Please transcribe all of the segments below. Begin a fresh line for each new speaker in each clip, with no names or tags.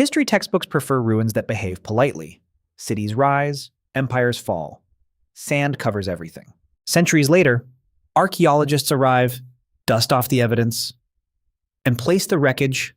History textbooks prefer ruins that behave politely. Cities rise, empires fall. Sand covers everything. Centuries later, archaeologists arrive, dust off the evidence, and place the wreckage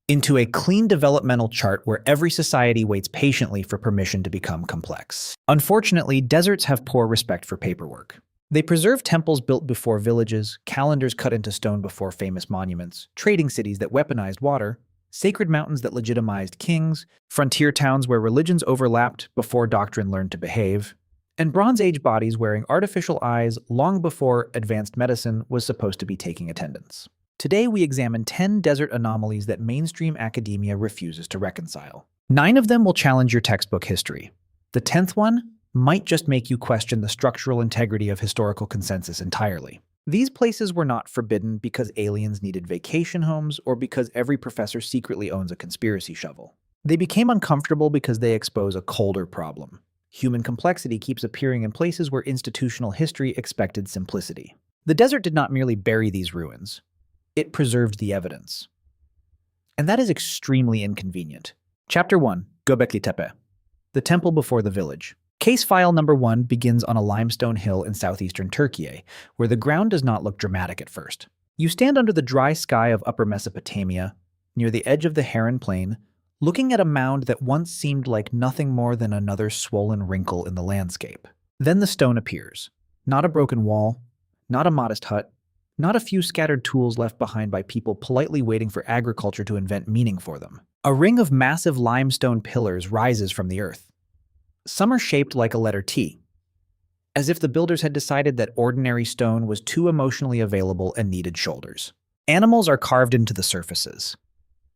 into a clean developmental chart where every society waits patiently for permission to become complex. Unfortunately, deserts have poor respect for paperwork. They preserve temples built before villages, calendars cut into stone before famous monuments, trading cities that weaponized water, sacred mountains that legitimized kings, frontier towns where religions overlapped before doctrine learned to behave, and Bronze Age bodies wearing artificial eyes long before advanced medicine was supposed to be taking attendance. Today, we examine 10 desert anomalies that mainstream academia refuses to reconcile. 9 of them will challenge your textbook history. The 10th one might just make you question the structural integrity of historical consensus entirely. These places were not forbidden because aliens needed vacation homes or because every professor secretly owns a conspiracy shovel. They became uncomfortable because they expose a colder problem. Human complexity keeps appearing in places where institutional history expected simplicity. The desert did not merely bury these ruins. It preserved the evidence. And that is extremely inconvenient. Chapter 1, Göbekli Tepe, the temple before the village. Case file number 1 begins on a limestone hill in southeastern Turkey, where the ground does not look dramatic at first. You stand under the dry sky of Upper Mesopotamia, near the edge of the Saharan plain, looking at a mound that once seemed like nothing more than another swollen wrinkle in the landscape. Then the stone appears. Not a broken wall, not a modest hut, not a few scattered tools left behind by people politely waiting for agriculture to invent meaning for them. A ring of massive limestone pillars rises from the earth. Some are shaped like a letter T, as if the builders had decided that ordinary stone was too emotionally available and needed shoulders. Animals are carved into the surfaces.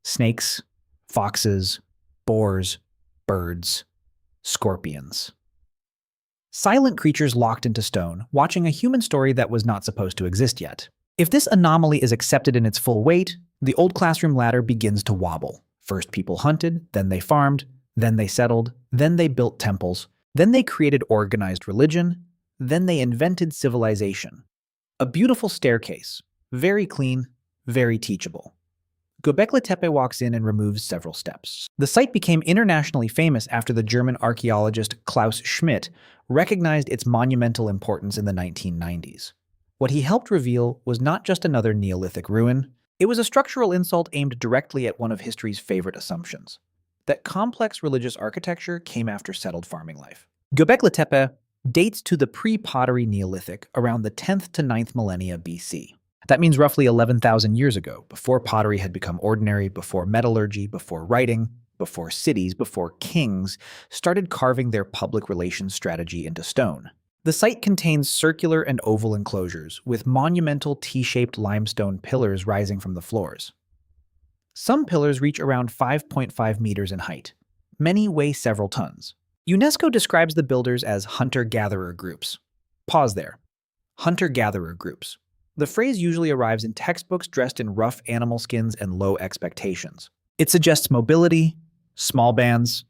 Snakes, foxes, boars, birds, scorpions. Silent creatures locked into stone, watching a human story that was not supposed to exist yet. If this anomaly is accepted in its full weight, the old classroom ladder begins to wobble. First people hunted, then they farmed, then they settled, then they built temples, then they created organized religion, then they invented civilization. A beautiful staircase, very clean, very teachable. Göbekli Tepe walks in and removes several steps. The site became internationally famous after the German archaeologist Klaus Schmidt recognized its monumental importance in the 1990s. What he helped reveal was not just another Neolithic ruin, it was a structural insult aimed directly at one of history's favorite assumptions, that complex religious architecture came after settled farming life. Göbekli Tepe dates to the pre-pottery Neolithic around the 10th to 9th millennia BC. That means roughly 11,000 years ago, before pottery had become ordinary, before metallurgy, before writing, before cities, before kings started carving their public relations strategy into stone. The site contains circular and oval enclosures with monumental T-shaped limestone pillars rising from the floors. Some pillars reach around 5.5 meters in height. Many weigh several tons. UNESCO describes the builders as hunter-gatherer groups. Pause there. Hunter-gatherer groups. The phrase usually arrives in textbooks dressed in rough animal skins and low expectations. It suggests mobility, small bands,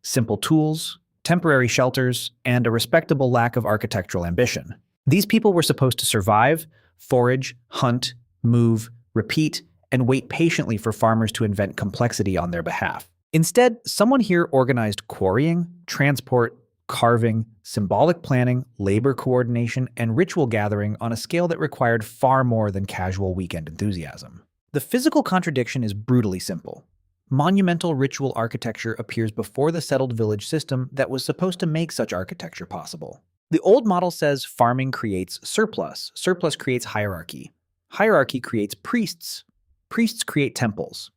simple tools, temporary shelters, and a respectable lack of architectural ambition. These people were supposed to survive, forage, hunt, move, repeat, and wait patiently for farmers to invent complexity on their behalf. Instead, someone here organized quarrying, transport, carving, symbolic planning, labor coordination, and ritual gathering on a scale that required far more than casual weekend enthusiasm. The physical contradiction is brutally simple. Monumental ritual architecture appears before the settled village system that was supposed to make such architecture possible. The old model says farming creates surplus, surplus creates hierarchy, hierarchy creates priests, priests create temples,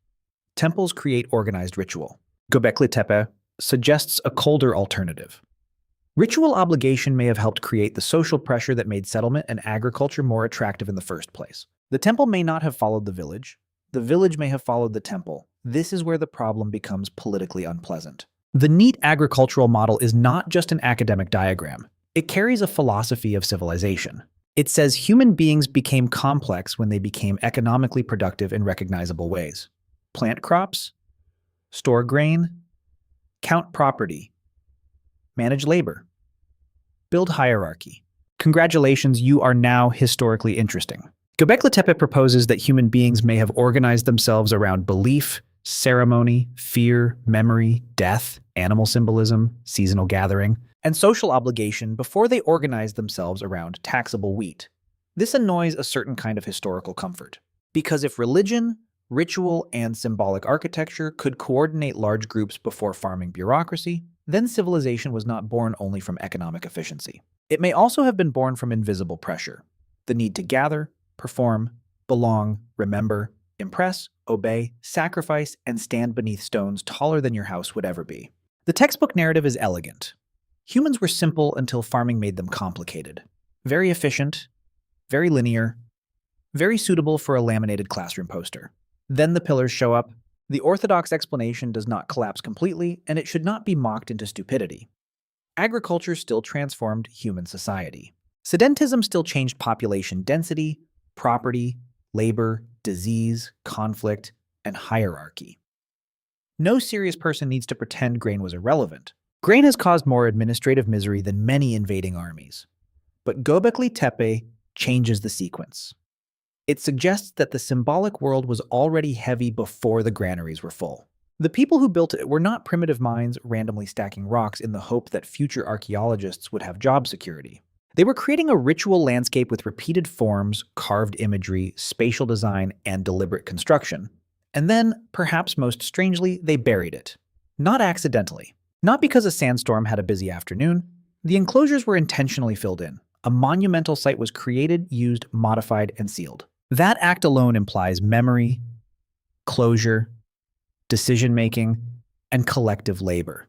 temples create organized ritual. Göbekli Tepe suggests a colder alternative. Ritual obligation may have helped create the social pressure that made settlement and agriculture more attractive in the first place. The temple may not have followed the village may have followed the temple. This is where the problem becomes politically unpleasant. The neat agricultural model is not just an academic diagram. It carries a philosophy of civilization. It says human beings became complex when they became economically productive in recognizable ways. Plant crops, store grain, count property, manage labor, build hierarchy. Congratulations, you are now historically interesting. Göbekli Tepe proposes that human beings may have organized themselves around belief, ceremony, fear, memory, death, animal symbolism, seasonal gathering, and social obligation before they organized themselves around taxable wheat. This annoys a certain kind of historical comfort. Because if religion, ritual, and symbolic architecture could coordinate large groups before farming bureaucracy, then civilization was not born only from economic efficiency. It may also have been born from invisible pressure, the need to gather, perform, belong, remember, impress, obey, sacrifice, and stand beneath stones taller than your house would ever be. The textbook narrative is elegant. Humans were simple until farming made them complicated. Very efficient, very linear, very suitable for a laminated classroom poster. Then the pillars show up. The orthodox explanation does not collapse completely, and it should not be mocked into stupidity. Agriculture still transformed human society. Sedentism still changed population density, property, labor, disease, conflict, and hierarchy. No serious person needs to pretend grain was irrelevant. Grain has caused more administrative misery than many invading armies. But Göbekli Tepe changes the sequence. It suggests that the symbolic world was already heavy before the granaries were full. The people who built it were not primitive minds randomly stacking rocks in the hope that future archaeologists would have job security. They were creating a ritual landscape with repeated forms, carved imagery, spatial design, and deliberate construction. And then, perhaps most strangely, they buried it. Not accidentally. Not because a sandstorm had a busy afternoon. The enclosures were intentionally filled in. A monumental site was created, used, modified, and sealed. That act alone implies memory, closure, decision-making, and collective labor.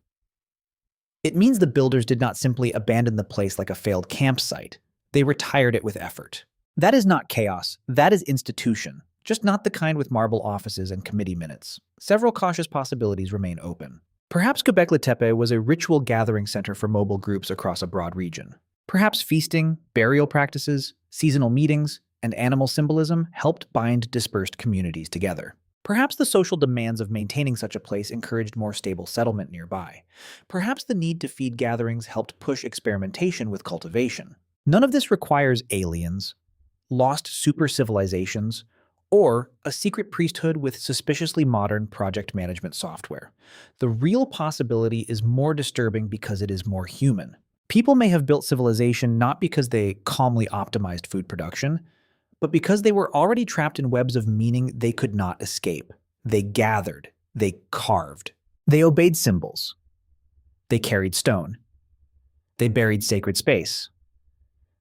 It means the builders did not simply abandon the place like a failed campsite. They retired it with effort. That is not chaos. That is institution, just not the kind with marble offices and committee minutes. Several cautious possibilities remain open. Perhaps Göbekli Tepe was a ritual gathering center for mobile groups across a broad region. Perhaps feasting, burial practices, seasonal meetings, and animal symbolism helped bind dispersed communities together. Perhaps the social demands of maintaining such a place encouraged more stable settlement nearby. Perhaps the need to feed gatherings helped push experimentation with cultivation. None of this requires aliens, lost super civilizations, or a secret priesthood with suspiciously modern project management software. The real possibility is more disturbing because it is more human. People may have built civilization not because they calmly optimized food production, but because they were already trapped in webs of meaning they could not escape. They gathered. They carved. They obeyed symbols. They carried stone. They buried sacred space.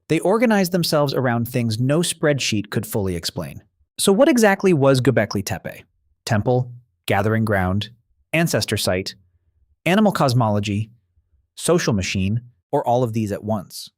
They organized themselves around things no spreadsheet could fully explain. So what exactly was Göbekli Tepe? Temple, gathering ground, ancestor site, animal cosmology, social machine, or all of these at once?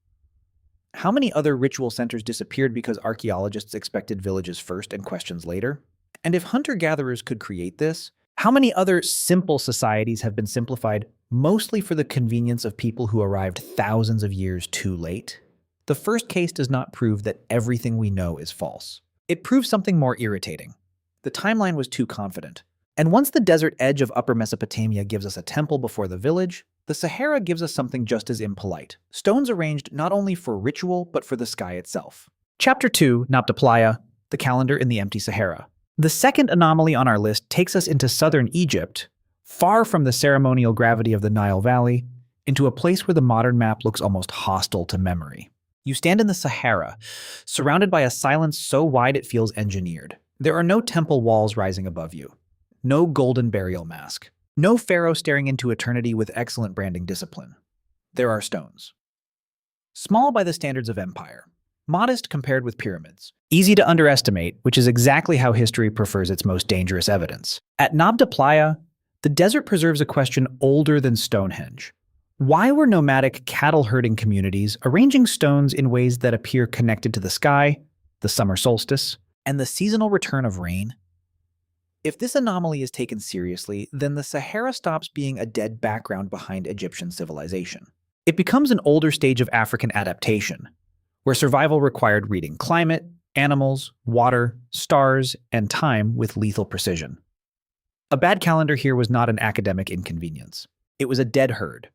How many other ritual centers disappeared because archaeologists expected villages first and questions later? And if hunter-gatherers could create this, how many other simple societies have been simplified mostly for the convenience of people who arrived thousands of years too late? The first case does not prove that everything we know is false. It proves something more irritating. The timeline was too confident. And once the desert edge of Upper Mesopotamia gives us a temple before the village, the Sahara gives us something just as impolite. Stones arranged not only for ritual, but for the sky itself. Chapter 2, Nabta Playa, the calendar in the empty Sahara. The second anomaly on our list takes us into southern Egypt, far from the ceremonial gravity of the Nile Valley, into a place where the modern map looks almost hostile to memory. You stand in the Sahara, surrounded by a silence so wide it feels engineered. There are no temple walls rising above you. No golden burial mask. No pharaoh staring into eternity with excellent branding discipline. There are stones. Small by the standards of empire. Modest compared with pyramids. Easy to underestimate, which is exactly how history prefers its most dangerous evidence. At Nabta Playa, the desert preserves a question older than Stonehenge. Why were nomadic cattle-herding communities arranging stones in ways that appear connected to the sky, the summer solstice, and the seasonal return of rain? If this anomaly is taken seriously, then the Sahara stops being a dead background behind Egyptian civilization. It becomes an older stage of African adaptation, where survival required reading climate, animals, water, stars, and time with lethal precision. A bad calendar here was not an academic inconvenience. It was a dead herd.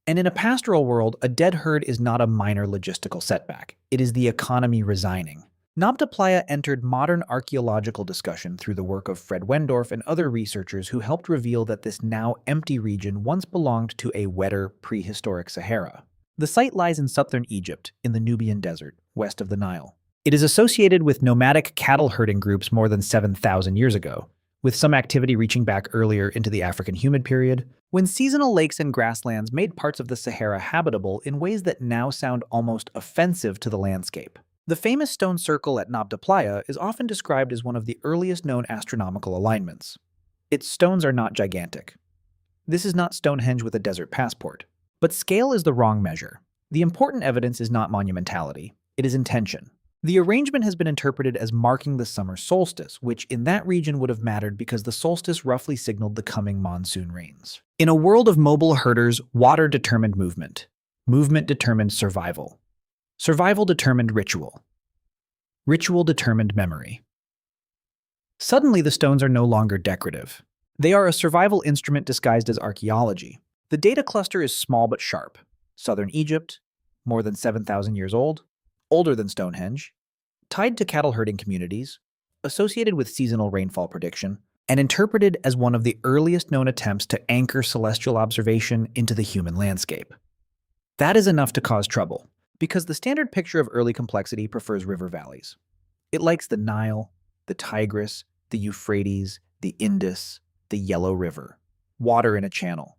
And in a pastoral world, a dead herd is not a minor logistical setback. It is the economy resigning. Nabta Playa entered modern archaeological discussion through the work of Fred Wendorf and other researchers who helped reveal that this now empty region once belonged to a wetter, prehistoric Sahara. The site lies in southern Egypt, in the Nubian Desert, west of the Nile. It is associated with nomadic cattle herding groups more than 7,000 years ago, with some activity reaching back earlier into the African humid period, when seasonal lakes and grasslands made parts of the Sahara habitable in ways that now sound almost offensive to the landscape. The famous stone circle at Nabta Playa is often described as one of the earliest known astronomical alignments. Its stones are not gigantic. This is not Stonehenge with a desert passport. But scale is the wrong measure. The important evidence is not monumentality, it is intention. The arrangement has been interpreted as marking the summer solstice, which in that region would have mattered because the solstice roughly signaled the coming monsoon rains. In a world of mobile herders, water determined movement. Movement determined survival. Survival determined ritual. Ritual determined memory. Suddenly, the stones are no longer decorative. They are a survival instrument disguised as archaeology. The data cluster is small but sharp. Southern Egypt, more than 7,000 years old, older than Stonehenge, tied to cattle herding communities, associated with seasonal rainfall prediction, and interpreted as one of the earliest known attempts to anchor celestial observation into the human landscape. That is enough to cause trouble, because the standard picture of early complexity prefers river valleys. It likes the Nile, the Tigris, the Euphrates, the Indus, the Yellow River, water in a channel,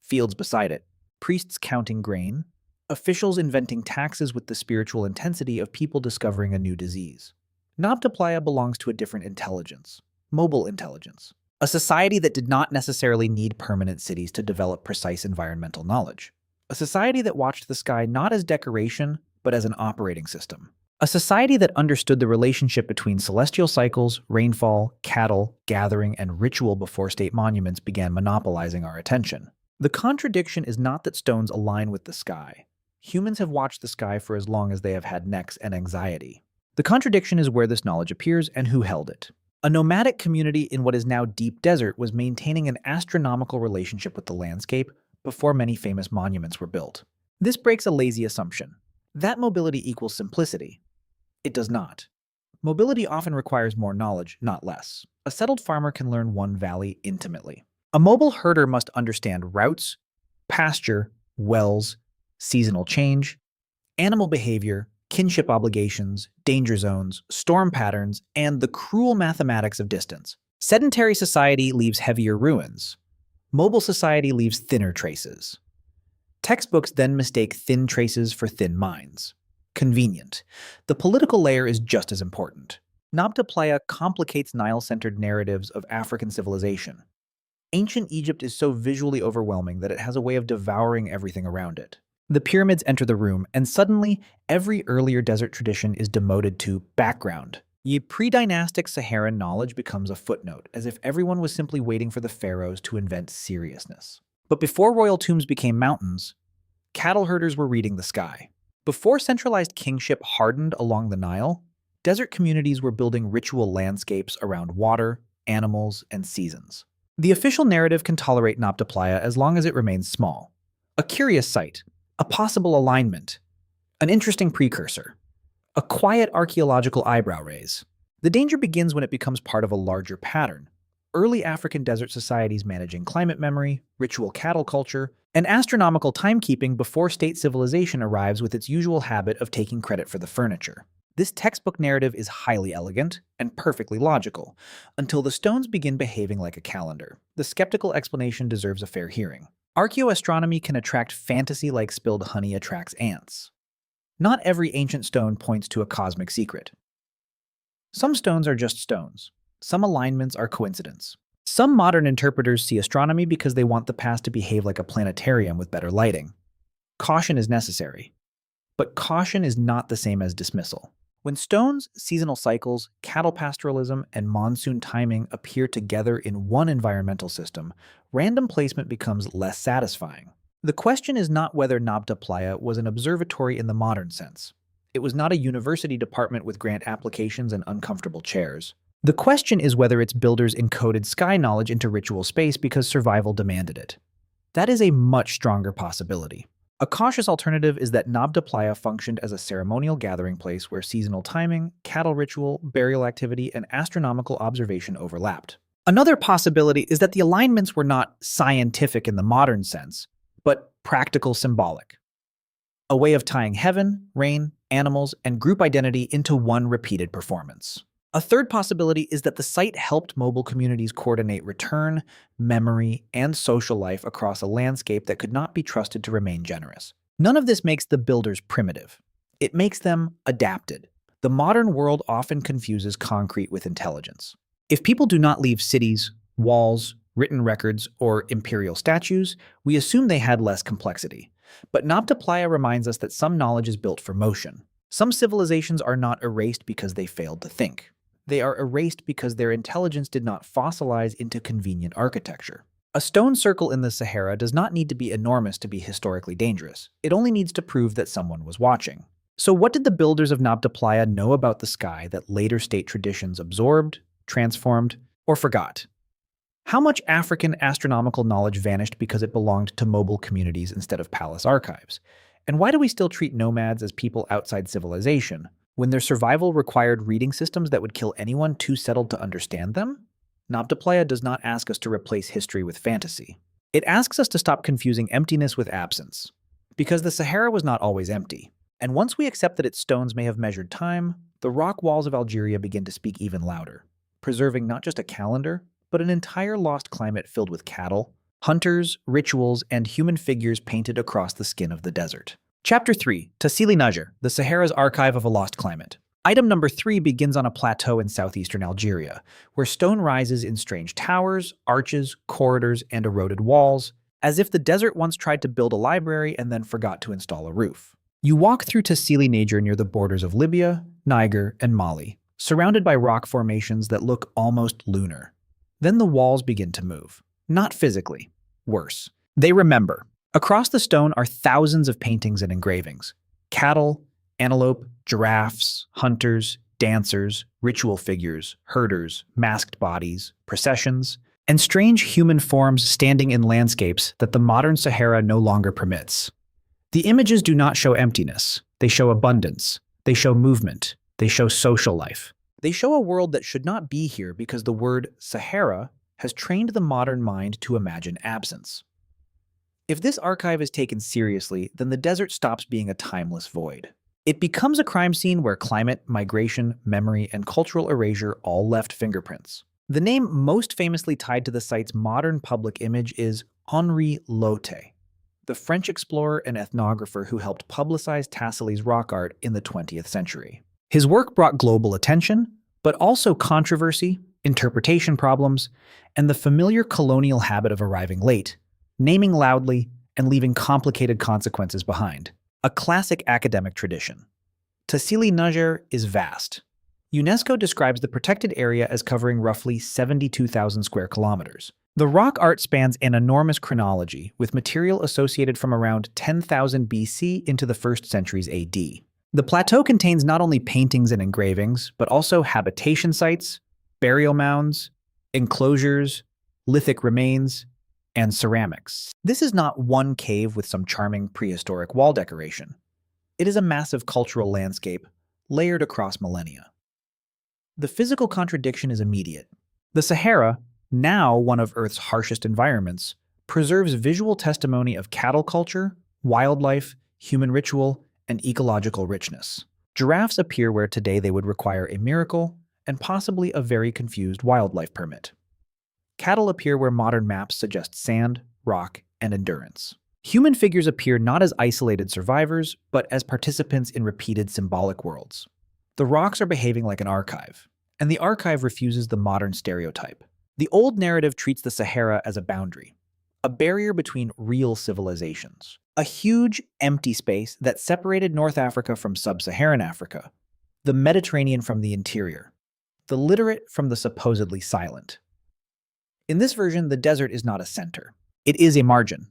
fields beside it, priests counting grain, officials inventing taxes with the spiritual intensity of people discovering a new disease. Nabta Playa belongs to a different intelligence, mobile intelligence, a society that did not necessarily need permanent cities to develop precise environmental knowledge, a society that watched the sky not as decoration, but as an operating system, a society that understood the relationship between celestial cycles, rainfall, cattle, gathering, and ritual before state monuments began monopolizing our attention. The contradiction is not that stones align with the sky. Humans have watched the sky for as long as they have had necks and anxiety. The contradiction is where this knowledge appears and who held it. A nomadic community in what is now deep desert was maintaining an astronomical relationship with the landscape before many famous monuments were built. This breaks a lazy assumption. That mobility equals simplicity. It does not. Mobility often requires more knowledge, not less. A settled farmer can learn one valley intimately. A mobile herder must understand routes, pasture, wells, seasonal change, animal behavior, kinship obligations, danger zones, storm patterns, and the cruel mathematics of distance. Sedentary society leaves heavier ruins. Mobile society leaves thinner traces. Textbooks then mistake thin traces for thin minds. Convenient. The political layer is just as important. Nabta Playa complicates Nile-centered narratives of African civilization. Ancient Egypt is so visually overwhelming that it has a way of devouring everything around it. The pyramids enter the room, and suddenly, every earlier desert tradition is demoted to background. Pre-dynastic Saharan knowledge becomes a footnote, as if everyone was simply waiting for the pharaohs to invent seriousness. But before royal tombs became mountains, cattle herders were reading the sky. Before centralized kingship hardened along the Nile, desert communities were building ritual landscapes around water, animals, and seasons. The official narrative can tolerate Nabta Playa as long as it remains small. A curious site, a possible alignment, an interesting precursor, a quiet archaeological eyebrow raise. The danger begins when it becomes part of a larger pattern. Early African desert societies managing climate memory, ritual cattle culture, and astronomical timekeeping before state civilization arrives with its usual habit of taking credit for the furniture. This textbook narrative is highly elegant and perfectly logical, until the stones begin behaving like a calendar. The skeptical explanation deserves a fair hearing. Archaeoastronomy can attract fantasy like spilled honey attracts ants. Not every ancient stone points to a cosmic secret. Some stones are just stones. Some alignments are coincidence. Some modern interpreters see astronomy because they want the past to behave like a planetarium with better lighting. Caution is necessary. But caution is not the same as dismissal. When stones, seasonal cycles, cattle pastoralism, and monsoon timing appear together in one environmental system, random placement becomes less satisfying. The question is not whether Nabta Playa was an observatory in the modern sense. It was not a university department with grant applications and uncomfortable chairs. The question is whether its builders encoded sky knowledge into ritual space because survival demanded it. That is a much stronger possibility. A cautious alternative is that Nabta Playa functioned as a ceremonial gathering place where seasonal timing, cattle ritual, burial activity, and astronomical observation overlapped. Another possibility is that the alignments were not scientific in the modern sense, but practical symbolic. A way of tying heaven, rain, animals, and group identity into one repeated performance. A third possibility is that the site helped mobile communities coordinate return, memory, and social life across a landscape that could not be trusted to remain generous. None of this makes the builders primitive. It makes them adapted. The modern world often confuses concrete with intelligence. If people do not leave cities, walls, written records, or imperial statues, we assume they had less complexity. But Nabta Playa reminds us that some knowledge is built for motion. Some civilizations are not erased because they failed to think. They are erased because their intelligence did not fossilize into convenient architecture. A stone circle in the Sahara does not need to be enormous to be historically dangerous. It only needs to prove that someone was watching. So what did the builders of Nabta Playa know about the sky that later state traditions absorbed, transformed, or forgot? How much African astronomical knowledge vanished because it belonged to mobile communities instead of palace archives? And why do we still treat nomads as people outside civilization, when their survival required reading systems that would kill anyone too settled to understand them? Nabta Playa does not ask us to replace history with fantasy. It asks us to stop confusing emptiness with absence. Because the Sahara was not always empty. And once we accept that its stones may have measured time, the rock walls of Algeria begin to speak even louder, preserving not just a calendar, but an entire lost climate filled with cattle, hunters, rituals, and human figures painted across the skin of the desert. Chapter 3. Tassili Najr, the Sahara's Archive of a Lost Climate. Item number 3 begins on a plateau in southeastern Algeria, where stone rises in strange towers, arches, corridors, and eroded walls, as if the desert once tried to build a library and then forgot to install a roof. You walk through Tassili Najr near the borders of Libya, Niger, and Mali, surrounded by rock formations that look almost lunar. Then the walls begin to move. Not physically. Worse. They remember. Across the stone are thousands of paintings and engravings. Cattle, antelope, giraffes, hunters, dancers, ritual figures, herders, masked bodies, processions, and strange human forms standing in landscapes that the modern Sahara no longer permits. The images do not show emptiness. They show abundance. They show movement. They show social life. They show a world that should not be here because the word Sahara has trained the modern mind to imagine absence. If this archive is taken seriously, then the desert stops being a timeless void. It becomes a crime scene where climate, migration, memory, and cultural erasure all left fingerprints. The name most famously tied to the site's modern public image is Henri Lotte, the French explorer and ethnographer who helped publicize Tassili's rock art in the 20th century. His work brought global attention, but also controversy, interpretation problems, and the familiar colonial habit of arriving late, naming loudly, and leaving complicated consequences behind. A classic academic tradition. Tassili Najr is vast. UNESCO describes the protected area as covering roughly 72,000 square kilometers. The rock art spans an enormous chronology, with material associated from around 10,000 BC into the 1st centuries AD. The plateau contains not only paintings and engravings, but also habitation sites, burial mounds, enclosures, lithic remains, and ceramics. This is not one cave with some charming prehistoric wall decoration. It is a massive cultural landscape, layered across millennia. The physical contradiction is immediate. The Sahara, now one of Earth's harshest environments, preserves visual testimony of cattle culture, wildlife, human ritual, and ecological richness. Giraffes appear where today they would require a miracle and possibly a very confused wildlife permit. Cattle appear where modern maps suggest sand, rock, and endurance. Human figures appear not as isolated survivors, but as participants in repeated symbolic worlds. The rocks are behaving like an archive, and the archive refuses the modern stereotype. The old narrative treats the Sahara as a boundary, a barrier between real civilizations, a huge, empty space that separated North Africa from sub-Saharan Africa, the Mediterranean from the interior, the literate from the supposedly silent. In this version, the desert is not a center. It is a margin,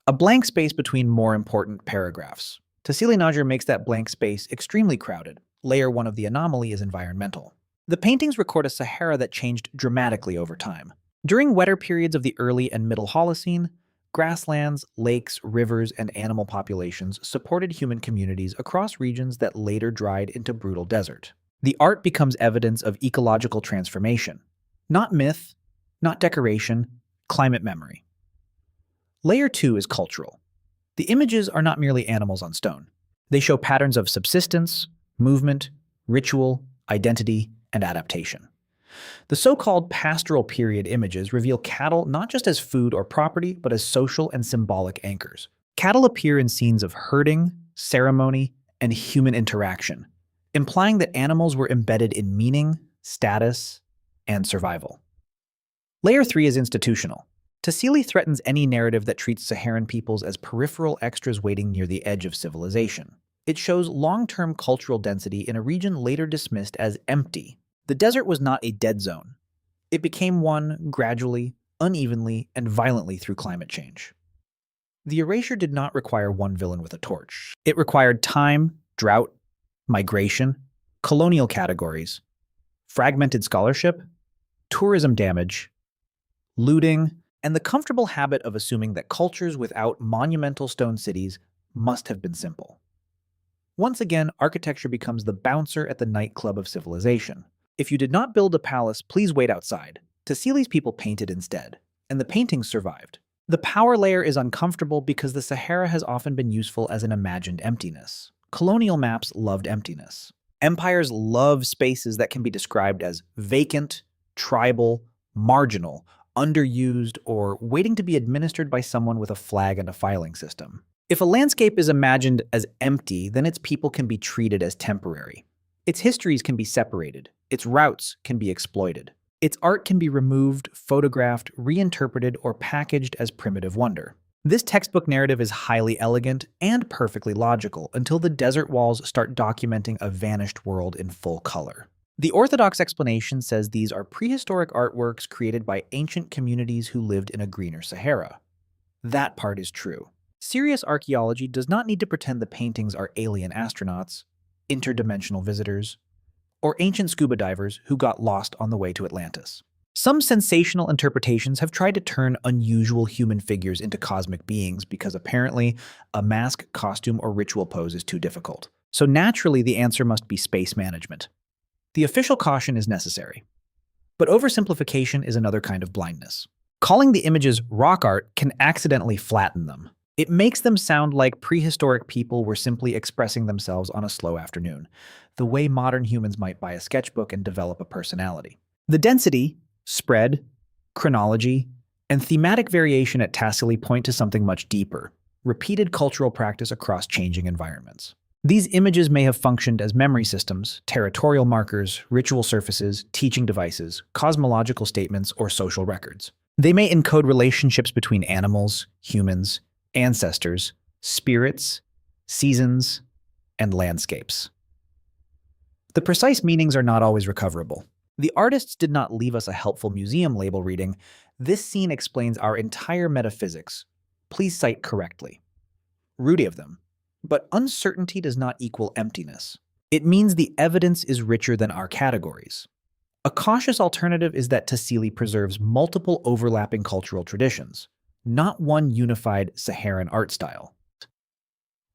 a blank space between more important paragraphs. Tassili Najr makes that blank space extremely crowded. Layer 1 of the anomaly is environmental. The paintings record a Sahara that changed dramatically over time. During wetter periods of the early and middle Holocene, Grasslands, lakes, rivers, and animal populations supported human communities across regions that later dried into brutal desert. The art becomes evidence of ecological transformation. Not myth, not decoration, climate memory. Layer 2 is cultural. The images are not merely animals on stone. They show patterns of subsistence, movement, ritual, identity, and adaptation. The so-called pastoral period images reveal cattle not just as food or property, but as social and symbolic anchors. Cattle appear in scenes of herding, ceremony, and human interaction, implying that animals were embedded in meaning, status, and survival. Layer 3 is institutional. Tassili threatens any narrative that treats Saharan peoples as peripheral extras waiting near the edge of civilization. It shows long-term cultural density in a region later dismissed as empty. The desert was not a dead zone. It became one gradually, unevenly, and violently through climate change. The erasure did not require one villain with a torch. It required time, drought, migration, colonial categories, fragmented scholarship, tourism damage, looting, and the comfortable habit of assuming that cultures without monumental stone cities must have been simple. Once again, architecture becomes the bouncer at the nightclub of civilization. If you did not build a palace, please wait outside. Tassili's people painted instead, and the paintings survived. The power layer is uncomfortable because the Sahara has often been useful as an imagined emptiness. Colonial maps loved emptiness. Empires love spaces that can be described as vacant, tribal, marginal, underused, or waiting to be administered by someone with a flag and a filing system. If a landscape is imagined as empty, then its people can be treated as temporary. Its histories can be separated. Its routes can be exploited. Its art can be removed, photographed, reinterpreted, or packaged as primitive wonder. This textbook narrative is highly elegant and perfectly logical until the desert walls start documenting a vanished world in full color. The orthodox explanation says these are prehistoric artworks created by ancient communities who lived in a greener Sahara. That part is true. Serious archaeology does not need to pretend the paintings are alien astronauts, interdimensional visitors, or ancient scuba divers who got lost on the way to Atlantis. Some sensational interpretations have tried to turn unusual human figures into cosmic beings because apparently a mask, costume, or ritual pose is too difficult. So naturally, the answer must be space management. The official caution is necessary. But oversimplification is another kind of blindness. Calling the images rock art can accidentally flatten them. It makes them sound like prehistoric people were simply expressing themselves on a slow afternoon, the way modern humans might buy a sketchbook and develop a personality. The density, spread, chronology, and thematic variation at Tassili point to something much deeper: repeated cultural practice across changing environments. These images may have functioned as memory systems, territorial markers, ritual surfaces, teaching devices, cosmological statements, or social records. They may encode relationships between animals, humans, ancestors, spirits, seasons, and landscapes. The precise meanings are not always recoverable. The artists did not leave us a helpful museum label reading, "This scene explains our entire metaphysics. Please cite correctly." Rudy of them. But uncertainty does not equal emptiness. It means the evidence is richer than our categories. A cautious alternative is that Tassili preserves multiple overlapping cultural traditions, not one unified Saharan art style.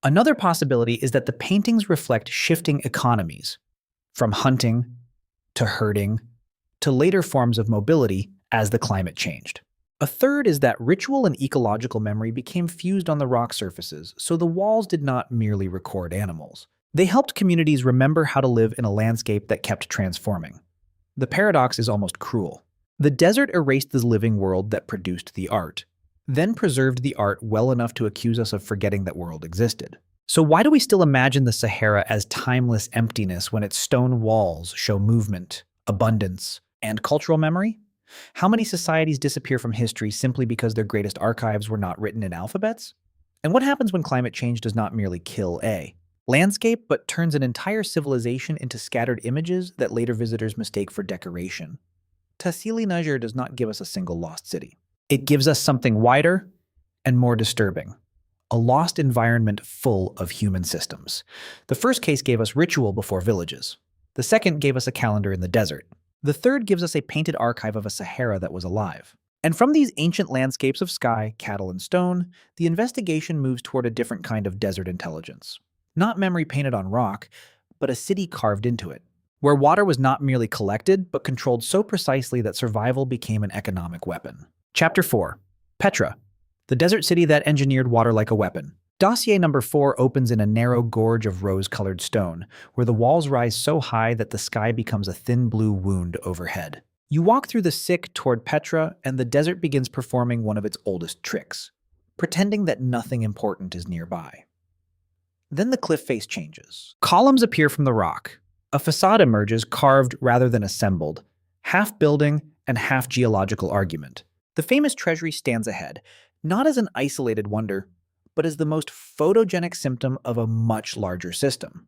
Another possibility is that the paintings reflect shifting economies, from hunting to herding to later forms of mobility as the climate changed. A third is that ritual and ecological memory became fused on the rock surfaces, so the walls did not merely record animals. They helped communities remember how to live in a landscape that kept transforming. The paradox is almost cruel. The desert erased the living world that produced the art, then preserved the art well enough to accuse us of forgetting that world existed. So why do we still imagine the Sahara as timeless emptiness when its stone walls show movement, abundance, and cultural memory? How many societies disappear from history simply because their greatest archives were not written in alphabets? And what happens when climate change does not merely kill a landscape, but turns an entire civilization into scattered images that later visitors mistake for decoration? Tassili Najr does not give us a single lost city. It gives us something wider and more disturbing: a lost environment full of human systems. The first case gave us ritual before villages. The second gave us a calendar in the desert. The third gives us a painted archive of a Sahara that was alive. And from these ancient landscapes of sky, cattle, and stone, the investigation moves toward a different kind of desert intelligence. Not memory painted on rock, but a city carved into it, where water was not merely collected, but controlled so precisely that survival became an economic weapon. Chapter 4. Petra, the desert city that engineered water like a weapon. Dossier number 4 opens in a narrow gorge of rose-colored stone, where the walls rise so high that the sky becomes a thin blue wound overhead. You walk through the sick toward Petra, and the desert begins performing one of its oldest tricks, pretending that nothing important is nearby. Then the cliff face changes. Columns appear from the rock. A facade emerges, carved rather than assembled, half building and half geological argument. The famous treasury stands ahead, not as an isolated wonder, but as the most photogenic symptom of a much larger system.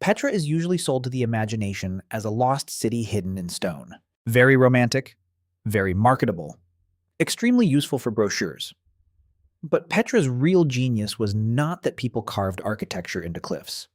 Petra is usually sold to the imagination as a lost city hidden in stone. Very romantic, very marketable, extremely useful for brochures. But Petra's real genius was not that people carved architecture into cliffs.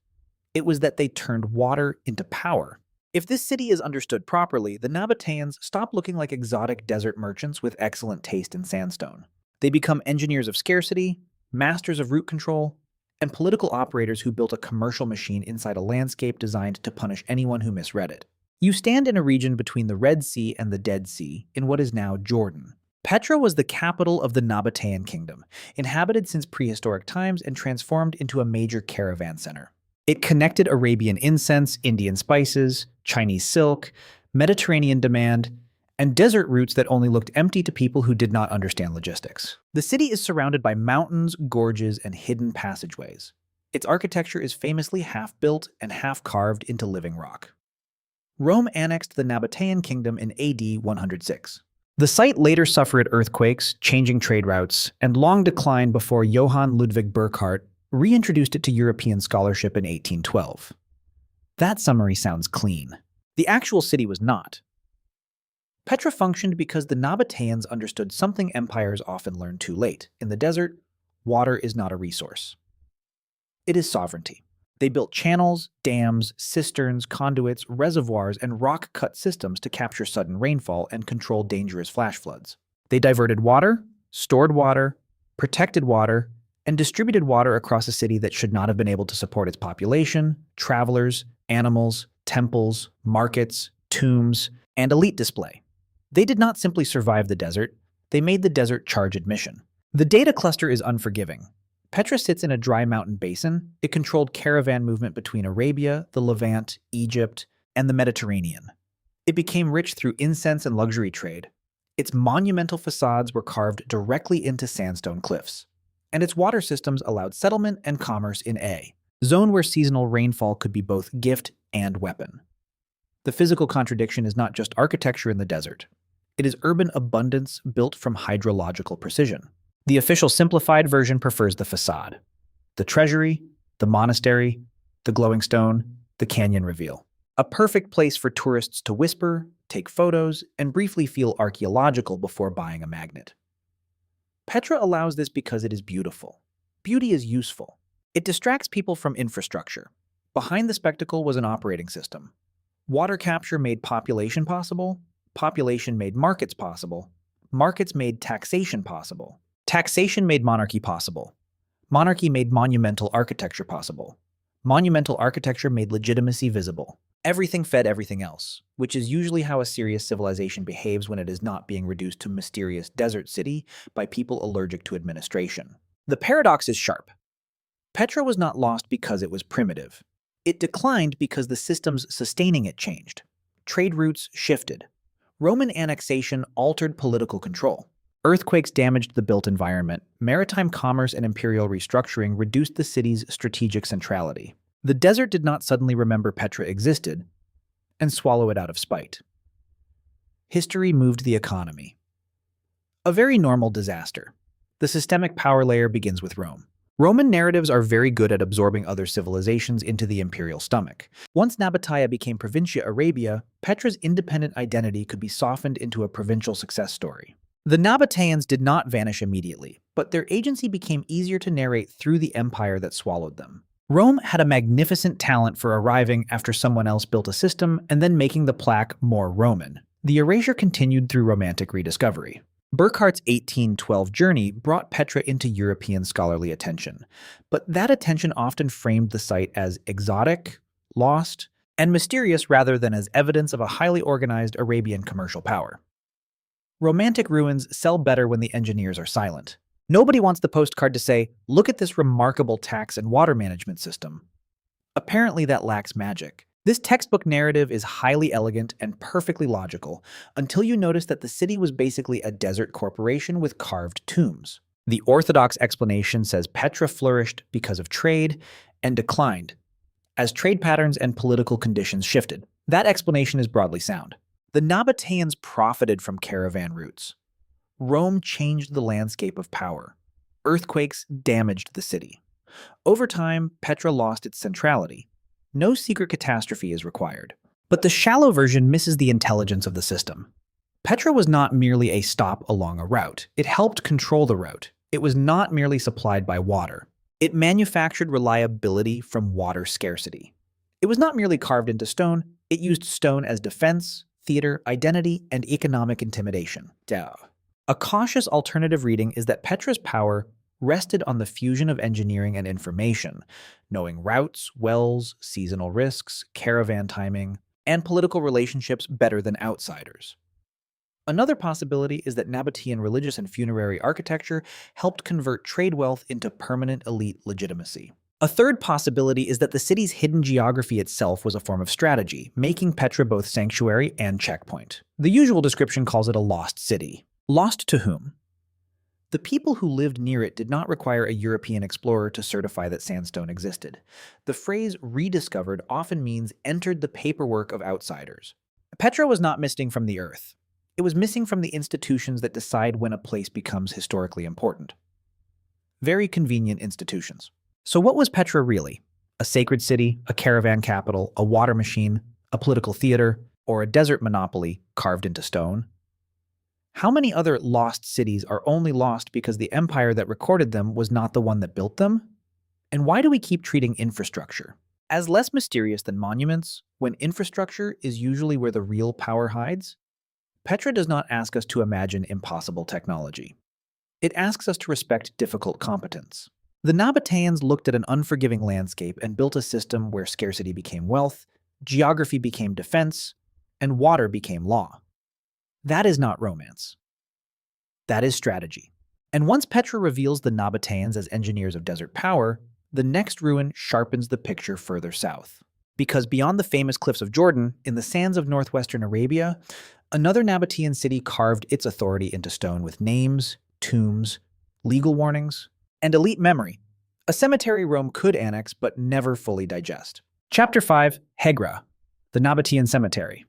It was that they turned water into power. If this city is understood properly, the Nabataeans stop looking like exotic desert merchants with excellent taste in sandstone. They become engineers of scarcity, masters of route control, and political operators who built a commercial machine inside a landscape designed to punish anyone who misread it. You stand in a region between the Red Sea and the Dead Sea in what is now Jordan. Petra was the capital of the Nabataean kingdom, inhabited since prehistoric times and transformed into a major caravan center. It connected Arabian incense, Indian spices, Chinese silk, Mediterranean demand, and desert routes that only looked empty to people who did not understand logistics. The city is surrounded by mountains, gorges, and hidden passageways. Its architecture is famously half-built and half-carved into living rock. Rome annexed the Nabataean kingdom in AD 106. The site later suffered earthquakes, changing trade routes, and long decline before Johann Ludwig Burckhardt reintroduced it to European scholarship in 1812. That summary sounds clean. The actual city was not. Petra functioned because the Nabataeans understood something empires often learn too late. In the desert, water is not a resource. It is sovereignty. They built channels, dams, cisterns, conduits, reservoirs, and rock-cut systems to capture sudden rainfall and control dangerous flash floods. They diverted water, stored water, protected water, and distributed water across a city that should not have been able to support its population, travelers, animals, temples, markets, tombs, and elite display. They did not simply survive the desert, they made the desert charge admission. The data cluster is unforgiving. Petra sits in a dry mountain basin. It controlled caravan movement between Arabia, the Levant, Egypt, and the Mediterranean. It became rich through incense and luxury trade. Its monumental facades were carved directly into sandstone cliffs, and its water systems allowed settlement and commerce in a zone where seasonal rainfall could be both gift and weapon. The physical contradiction is not just architecture in the desert. It is urban abundance built from hydrological precision. The official simplified version prefers the facade. The treasury, the monastery, the glowing stone, the canyon reveal. A perfect place for tourists to whisper, take photos, and briefly feel archaeological before buying a magnet. Petra allows this because it is beautiful. Beauty is useful. It distracts people from infrastructure. Behind the spectacle was an operating system. Water capture made population possible. Population made markets possible. Markets made taxation possible. Taxation made monarchy possible. Monarchy made monumental architecture possible. Monumental architecture made legitimacy visible. Everything fed everything else, which is usually how a serious civilization behaves when it is not being reduced to a mysterious desert city by people allergic to administration. The paradox is sharp. Petra was not lost because it was primitive. It declined because the systems sustaining it changed. Trade routes shifted. Roman annexation altered political control. Earthquakes damaged the built environment. Maritime commerce and imperial restructuring reduced the city's strategic centrality. The desert did not suddenly remember Petra existed and swallow it out of spite. History moved the economy. A very normal disaster. The systemic power layer begins with Rome. Roman narratives are very good at absorbing other civilizations into the imperial stomach. Once Nabataea became Provincia Arabia, Petra's independent identity could be softened into a provincial success story. The Nabataeans did not vanish immediately, but their agency became easier to narrate through the empire that swallowed them. Rome had a magnificent talent for arriving after someone else built a system and then making the plaque more Roman. The erasure continued through Romantic rediscovery. Burckhardt's 1812 journey brought Petra into European scholarly attention, but that attention often framed the site as exotic, lost, and mysterious rather than as evidence of a highly organized Arabian commercial power. Romantic ruins sell better when the engineers are silent. Nobody wants the postcard to say, "Look at this remarkable tax and water management system." Apparently, that lacks magic. This textbook narrative is highly elegant and perfectly logical until you notice that the city was basically a desert corporation with carved tombs. The orthodox explanation says Petra flourished because of trade and declined as trade patterns and political conditions shifted. That explanation is broadly sound. The Nabataeans profited from caravan routes. Rome changed the landscape of power. Earthquakes damaged the city. Over time, Petra lost its centrality. No secret catastrophe is required. But the shallow version misses the intelligence of the system. Petra was not merely a stop along a route. It helped control the route. It was not merely supplied by water. It manufactured reliability from water scarcity. It was not merely carved into stone. It used stone as defense, theater, identity, and economic intimidation. A cautious alternative reading is that Petra's power rested on the fusion of engineering and information, knowing routes, wells, seasonal risks, caravan timing, and political relationships better than outsiders. Another possibility is that Nabataean religious and funerary architecture helped convert trade wealth into permanent elite legitimacy. A third possibility is that the city's hidden geography itself was a form of strategy, making Petra both sanctuary and checkpoint. The usual description calls it a lost city. Lost to whom? The people who lived near it did not require a European explorer to certify that sandstone existed. The phrase rediscovered often means entered the paperwork of outsiders. Petra was not missing from the earth. It was missing from the institutions that decide when a place becomes historically important. Very convenient institutions. So what was Petra really? A sacred city, a caravan capital, a water machine, a political theater, or a desert monopoly carved into stone? How many other lost cities are only lost because the empire that recorded them was not the one that built them? And why do we keep treating infrastructure as less mysterious than monuments when infrastructure is usually where the real power hides? Petra does not ask us to imagine impossible technology. It asks us to respect difficult competence. The Nabataeans looked at an unforgiving landscape and built a system where scarcity became wealth, geography became defense, and water became law. That is not romance. That is strategy. And once Petra reveals the Nabataeans as engineers of desert power, the next ruin sharpens the picture further south. Because beyond the famous cliffs of Jordan, in the sands of northwestern Arabia, another Nabataean city carved its authority into stone with names, tombs, legal warnings, and elite memory. A cemetery Rome could annex but never fully digest. Chapter 5, Hegra, the Nabataean Cemetery.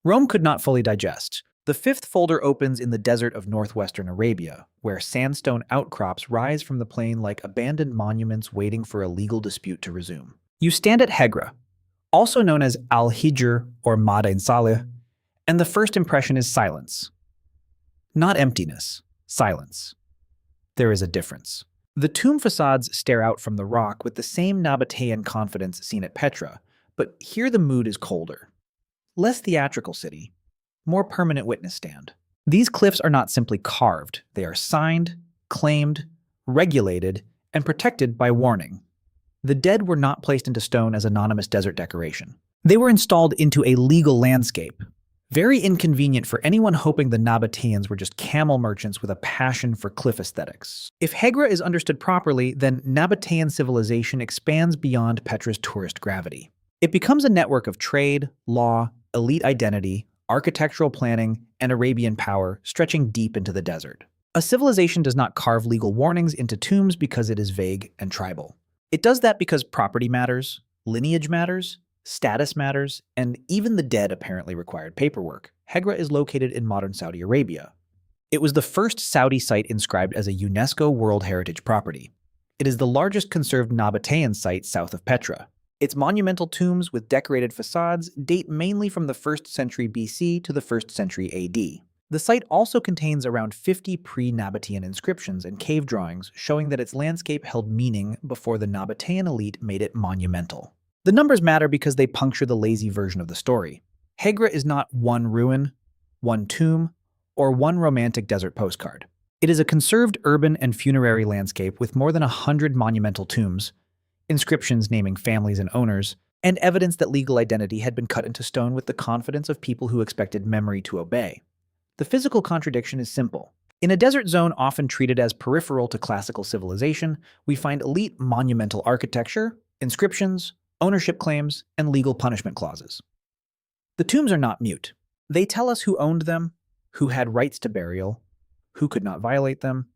Rome could not fully digest. The fifth folder opens in the desert of northwestern Arabia, where sandstone outcrops rise from the plain like abandoned monuments waiting for a legal dispute to resume. You stand at Hegra, also known as Al-Hijr or Ma'dain Salih, and the first impression is silence. Not emptiness, silence. There is a difference. The tomb facades stare out from the rock with the same Nabataean confidence seen at Petra, but here the mood is colder. Less theatrical city, more permanent witness stand. These cliffs are not simply carved, they are signed, claimed, regulated, and protected by warning. The dead were not placed into stone as anonymous desert decoration. They were installed into a legal landscape. Very inconvenient for anyone hoping the Nabataeans were just camel merchants with a passion for cliff aesthetics. If Hegra is understood properly, then Nabataean civilization expands beyond Petra's tourist gravity. It becomes a network of trade, law, elite identity, architectural planning, and Arabian power stretching deep into the desert. A civilization does not carve legal warnings into tombs because it is vague and tribal. It does that because property matters, lineage matters, status matters, and even the dead apparently required paperwork. Hegra is located in modern Saudi Arabia. It was the first Saudi site inscribed as a UNESCO World Heritage Property. It is the largest conserved Nabataean site south of Petra. Its monumental tombs with decorated facades date mainly from the 1st century BC to the 1st century AD. The site also contains around 50 pre-Nabataean inscriptions and cave drawings showing that its landscape held meaning before the Nabataean elite made it monumental. The numbers matter because they puncture the lazy version of the story. Hegra is not one ruin, one tomb, or one romantic desert postcard. It is a conserved urban and funerary landscape with more than 100 monumental tombs, inscriptions naming families and owners, and evidence that legal identity had been cut into stone with the confidence of people who expected memory to obey. The physical contradiction is simple. In a desert zone often treated as peripheral to classical civilization, we find elite monumental architecture, inscriptions, ownership claims, and legal punishment clauses. The tombs are not mute. They tell us who owned them, who had rights to burial, who could not violate them,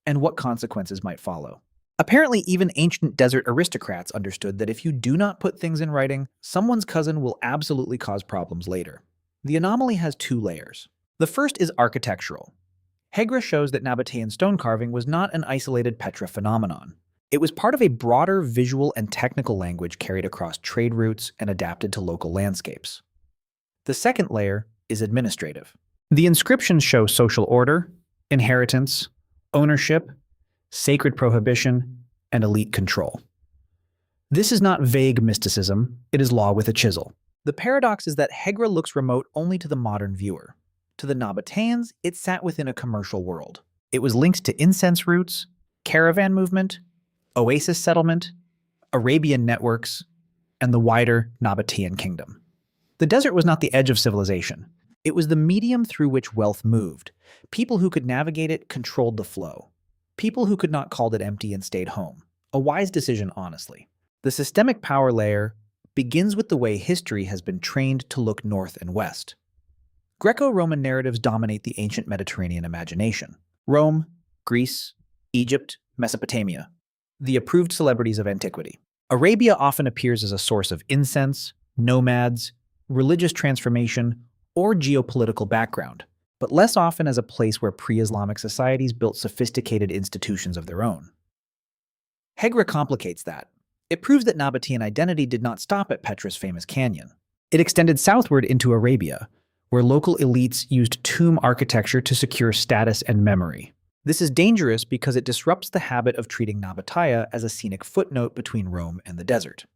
and what consequences might follow. Apparently, even ancient desert aristocrats understood that if you do not put things in writing, someone's cousin will absolutely cause problems later. The anomaly has two layers. The first is architectural. Hegra shows that Nabataean stone carving was not an isolated Petra phenomenon. It was part of a broader visual and technical language carried across trade routes and adapted to local landscapes. The second layer is administrative. The inscriptions show social order, inheritance, ownership, sacred prohibition, and elite control. This is not vague mysticism, it is law with a chisel. The paradox is that Hegra looks remote only to the modern viewer. To the Nabataeans, it sat within a commercial world. It was linked to incense routes, caravan movement, Oasis settlement, Arabian networks, and the wider Nabataean kingdom. The desert was not the edge of civilization. It was the medium through which wealth moved. People who could navigate it controlled the flow. People who could not called it empty and stayed home. A wise decision, honestly. The systemic power layer begins with the way history has been trained to look north and west. Greco-Roman narratives dominate the ancient Mediterranean imagination. Rome, Greece, Egypt, Mesopotamia, the approved celebrities of antiquity. Arabia often appears as a source of incense, nomads, religious transformation, or geopolitical background, but less often as a place where pre-Islamic societies built sophisticated institutions of their own. Hegra complicates that. It proves that Nabataean identity did not stop at Petra's famous canyon. It extended southward into Arabia, where local elites used tomb architecture to secure status and memory. This is dangerous because it disrupts the habit of treating Nabataea as a scenic footnote between Rome and the desert.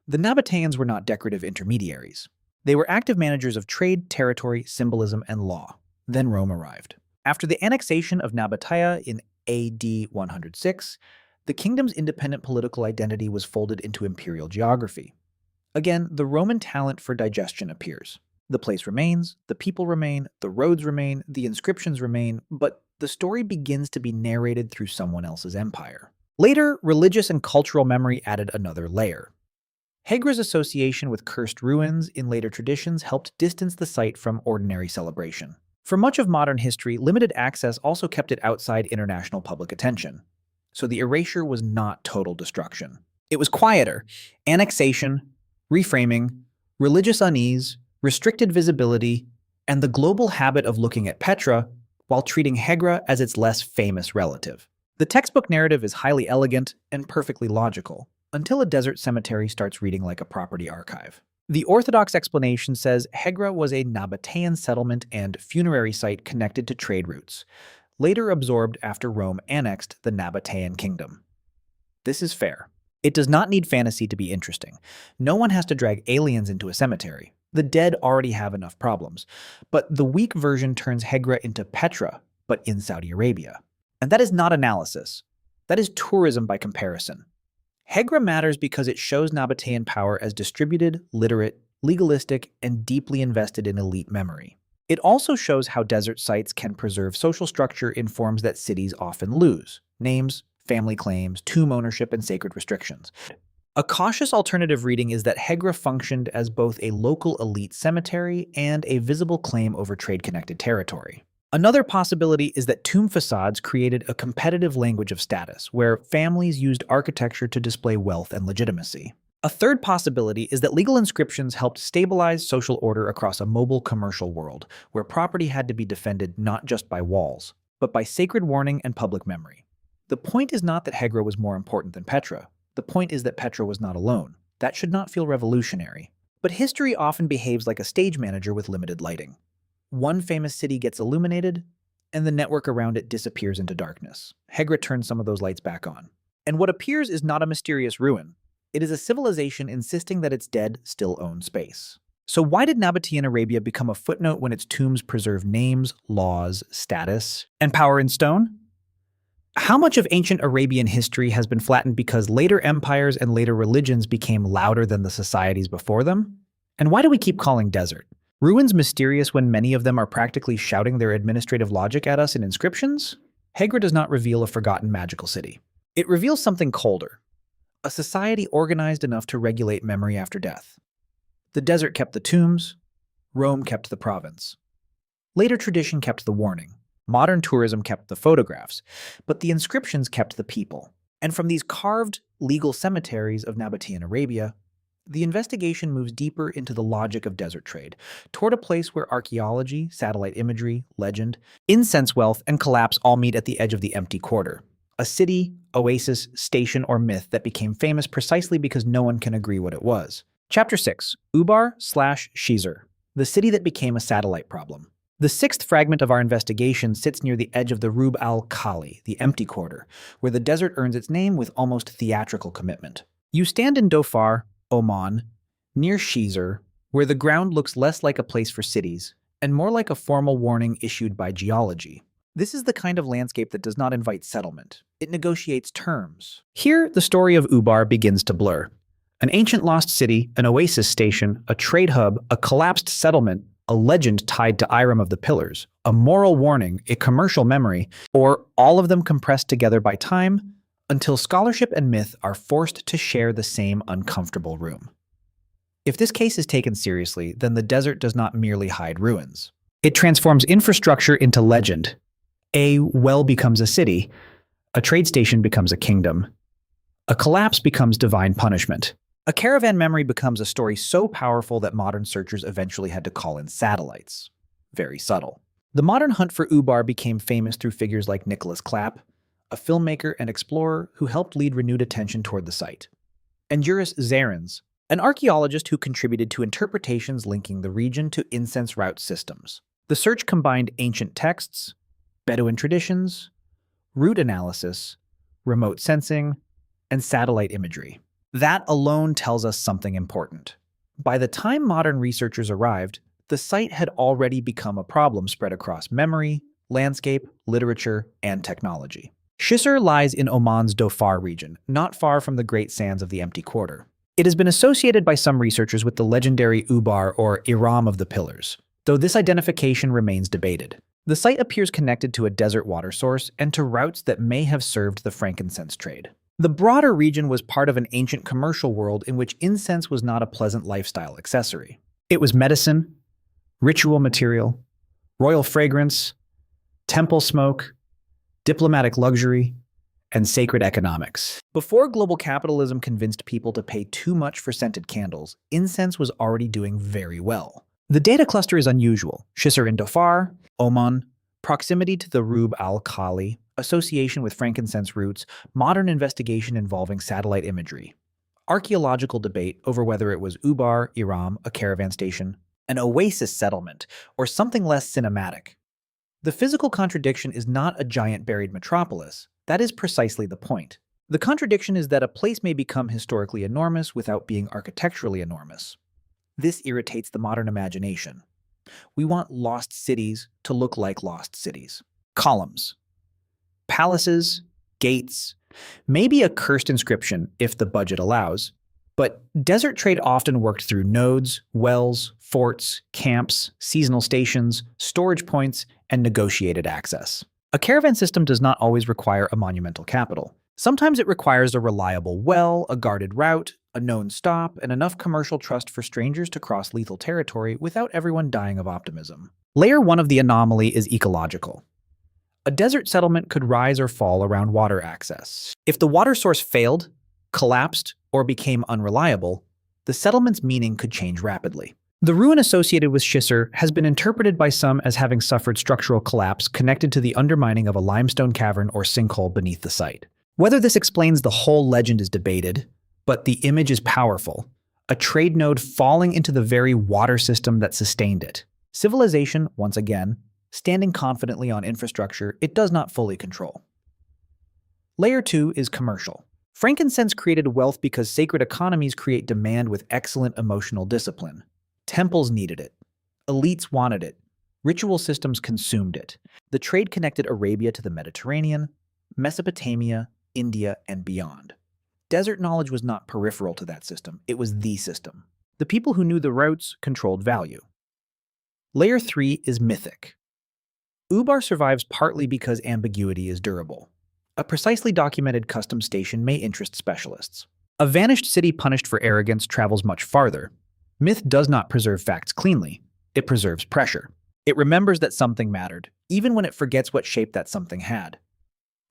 The Nabataeans were not decorative intermediaries. They were active managers of trade, territory, symbolism, and law. Then Rome arrived. After the annexation of Nabataea in AD 106, the kingdom's independent political identity was folded into imperial geography. Again, the Roman talent for digestion appears. The place remains, the people remain, the roads remain, the inscriptions remain, but the story begins to be narrated through someone else's empire. Later, religious and cultural memory added another layer. Hegra's association with cursed ruins in later traditions helped distance the site from ordinary celebration. For much of modern history, limited access also kept it outside international public attention. So the erasure was not total destruction. It was quieter: annexation, reframing, religious unease, restricted visibility, and the global habit of looking at Petra while treating Hegra as its less famous relative. The textbook narrative is highly elegant and perfectly logical, until a desert cemetery starts reading like a property archive. The orthodox explanation says Hegra was a Nabataean settlement and funerary site connected to trade routes, later absorbed after Rome annexed the Nabataean kingdom. This is fair. It does not need fantasy to be interesting. No one has to drag aliens into a cemetery. The dead already have enough problems. But the weak version turns Hegra into Petra, but in Saudi Arabia. And that is not analysis. That is tourism by comparison. Hegra matters because it shows Nabataean power as distributed, literate, legalistic, and deeply invested in elite memory. It also shows how desert sites can preserve social structure in forms that cities often lose: names, family claims, tomb ownership, and sacred restrictions. A cautious alternative reading is that Hegra functioned as both a local elite cemetery and a visible claim over trade-connected territory. Another possibility is that tomb facades created a competitive language of status, where families used architecture to display wealth and legitimacy. A third possibility is that legal inscriptions helped stabilize social order across a mobile commercial world, where property had to be defended not just by walls, but by sacred warning and public memory. The point is not that Hegra was more important than Petra. The point is that Petra was not alone. That should not feel revolutionary. But history often behaves like a stage manager with limited lighting. One famous city gets illuminated, and the network around it disappears into darkness. Hegra turns some of those lights back on. And what appears is not a mysterious ruin. It is a civilization insisting that its dead still own space. So why did Nabataean Arabia become a footnote when its tombs preserve names, laws, status, and power in stone? How much of ancient Arabian history has been flattened because later empires and later religions became louder than the societies before them? And why do we keep calling desert ruins mysterious when many of them are practically shouting their administrative logic at us in inscriptions? Hegra does not reveal a forgotten magical city. It reveals something colder, a society organized enough to regulate memory after death. The desert kept the tombs, Rome kept the province. Later tradition kept the warning. Modern tourism kept the photographs, but the inscriptions kept the people. And from these carved, legal cemeteries of Nabataean Arabia, the investigation moves deeper into the logic of desert trade, toward a place where archaeology, satellite imagery, legend, incense wealth, and collapse all meet at the edge of the empty quarter. A city, oasis, station, or myth that became famous precisely because no one can agree what it was. Chapter 6. Ubar/Shisr, the city that became a satellite problem. The sixth fragment of our investigation sits near the edge of the Rub al-Khali, the empty quarter, where the desert earns its name with almost theatrical commitment. You stand in Dhofar, Oman, near Shisr, where the ground looks less like a place for cities and more like a formal warning issued by geology. This is the kind of landscape that does not invite settlement. It negotiates terms. Here, the story of Ubar begins to blur. An ancient lost city, an oasis station, a trade hub, a collapsed settlement, a legend tied to Iram of the Pillars, a moral warning, a commercial memory, or all of them compressed together by time until scholarship and myth are forced to share the same uncomfortable room. If this case is taken seriously, then the desert does not merely hide ruins. It transforms infrastructure into legend. A well becomes a city, a trade station becomes a kingdom, a collapse becomes divine punishment. A caravan memory becomes a story so powerful that modern searchers eventually had to call in satellites. Very subtle. The modern hunt for Ubar became famous through figures like Nicholas Clapp, a filmmaker and explorer who helped lead renewed attention toward the site, and Juris Zarins, an archaeologist who contributed to interpretations linking the region to incense route systems. The search combined ancient texts, Bedouin traditions, route analysis, remote sensing, and satellite imagery. That alone tells us something important. By the time modern researchers arrived, the site had already become a problem spread across memory, landscape, literature, and technology. Shisr lies in Oman's Dhofar region, not far from the Great Sands of the Empty Quarter. It has been associated by some researchers with the legendary Ubar or Iram of the Pillars, though this identification remains debated. The site appears connected to a desert water source and to routes that may have served the frankincense trade. The broader region was part of an ancient commercial world in which incense was not a pleasant lifestyle accessory. It was medicine, ritual material, royal fragrance, temple smoke, diplomatic luxury, and sacred economics. Before global capitalism convinced people to pay too much for scented candles, incense was already doing very well. The data cluster is unusual. Shisr in Dhofar, Oman, proximity to the Rub al-Khali, association with frankincense roots, modern investigation involving satellite imagery, archaeological debate over whether it was Ubar, Iram, a caravan station, an oasis settlement, or something less cinematic. The physical contradiction is not a giant buried metropolis. That is precisely the point. The contradiction is that a place may become historically enormous without being architecturally enormous. This irritates the modern imagination. We want lost cities to look like lost cities. Columns, palaces, gates, maybe a cursed inscription if the budget allows, but desert trade often worked through nodes, wells, forts, camps, seasonal stations, storage points, and negotiated access. A caravan system does not always require a monumental capital. Sometimes it requires a reliable well, a guarded route, a known stop, and enough commercial trust for strangers to cross lethal territory without everyone dying of optimism. Layer 1 of the anomaly is ecological. A desert settlement could rise or fall around water access. If the water source failed, collapsed, or became unreliable, the settlement's meaning could change rapidly. The ruin associated with Shisr has been interpreted by some as having suffered structural collapse connected to the undermining of a limestone cavern or sinkhole beneath the site. Whether this explains the whole legend is debated, but the image is powerful. A trade node falling into the very water system that sustained it. Civilization, once again, standing confidently on infrastructure it does not fully control. Layer 2 is commercial. Frankincense created wealth because sacred economies create demand with excellent emotional discipline. Temples needed it. Elites wanted it. Ritual systems consumed it. The trade connected Arabia to the Mediterranean, Mesopotamia, India, and beyond. Desert knowledge was not peripheral to that system, it was the system. The people who knew the routes controlled value. Layer 3 is mythic. Ubar survives partly because ambiguity is durable. A precisely documented custom station may interest specialists. A vanished city punished for arrogance travels much farther. Myth does not preserve facts cleanly. It preserves pressure. It remembers that something mattered, even when it forgets what shape that something had.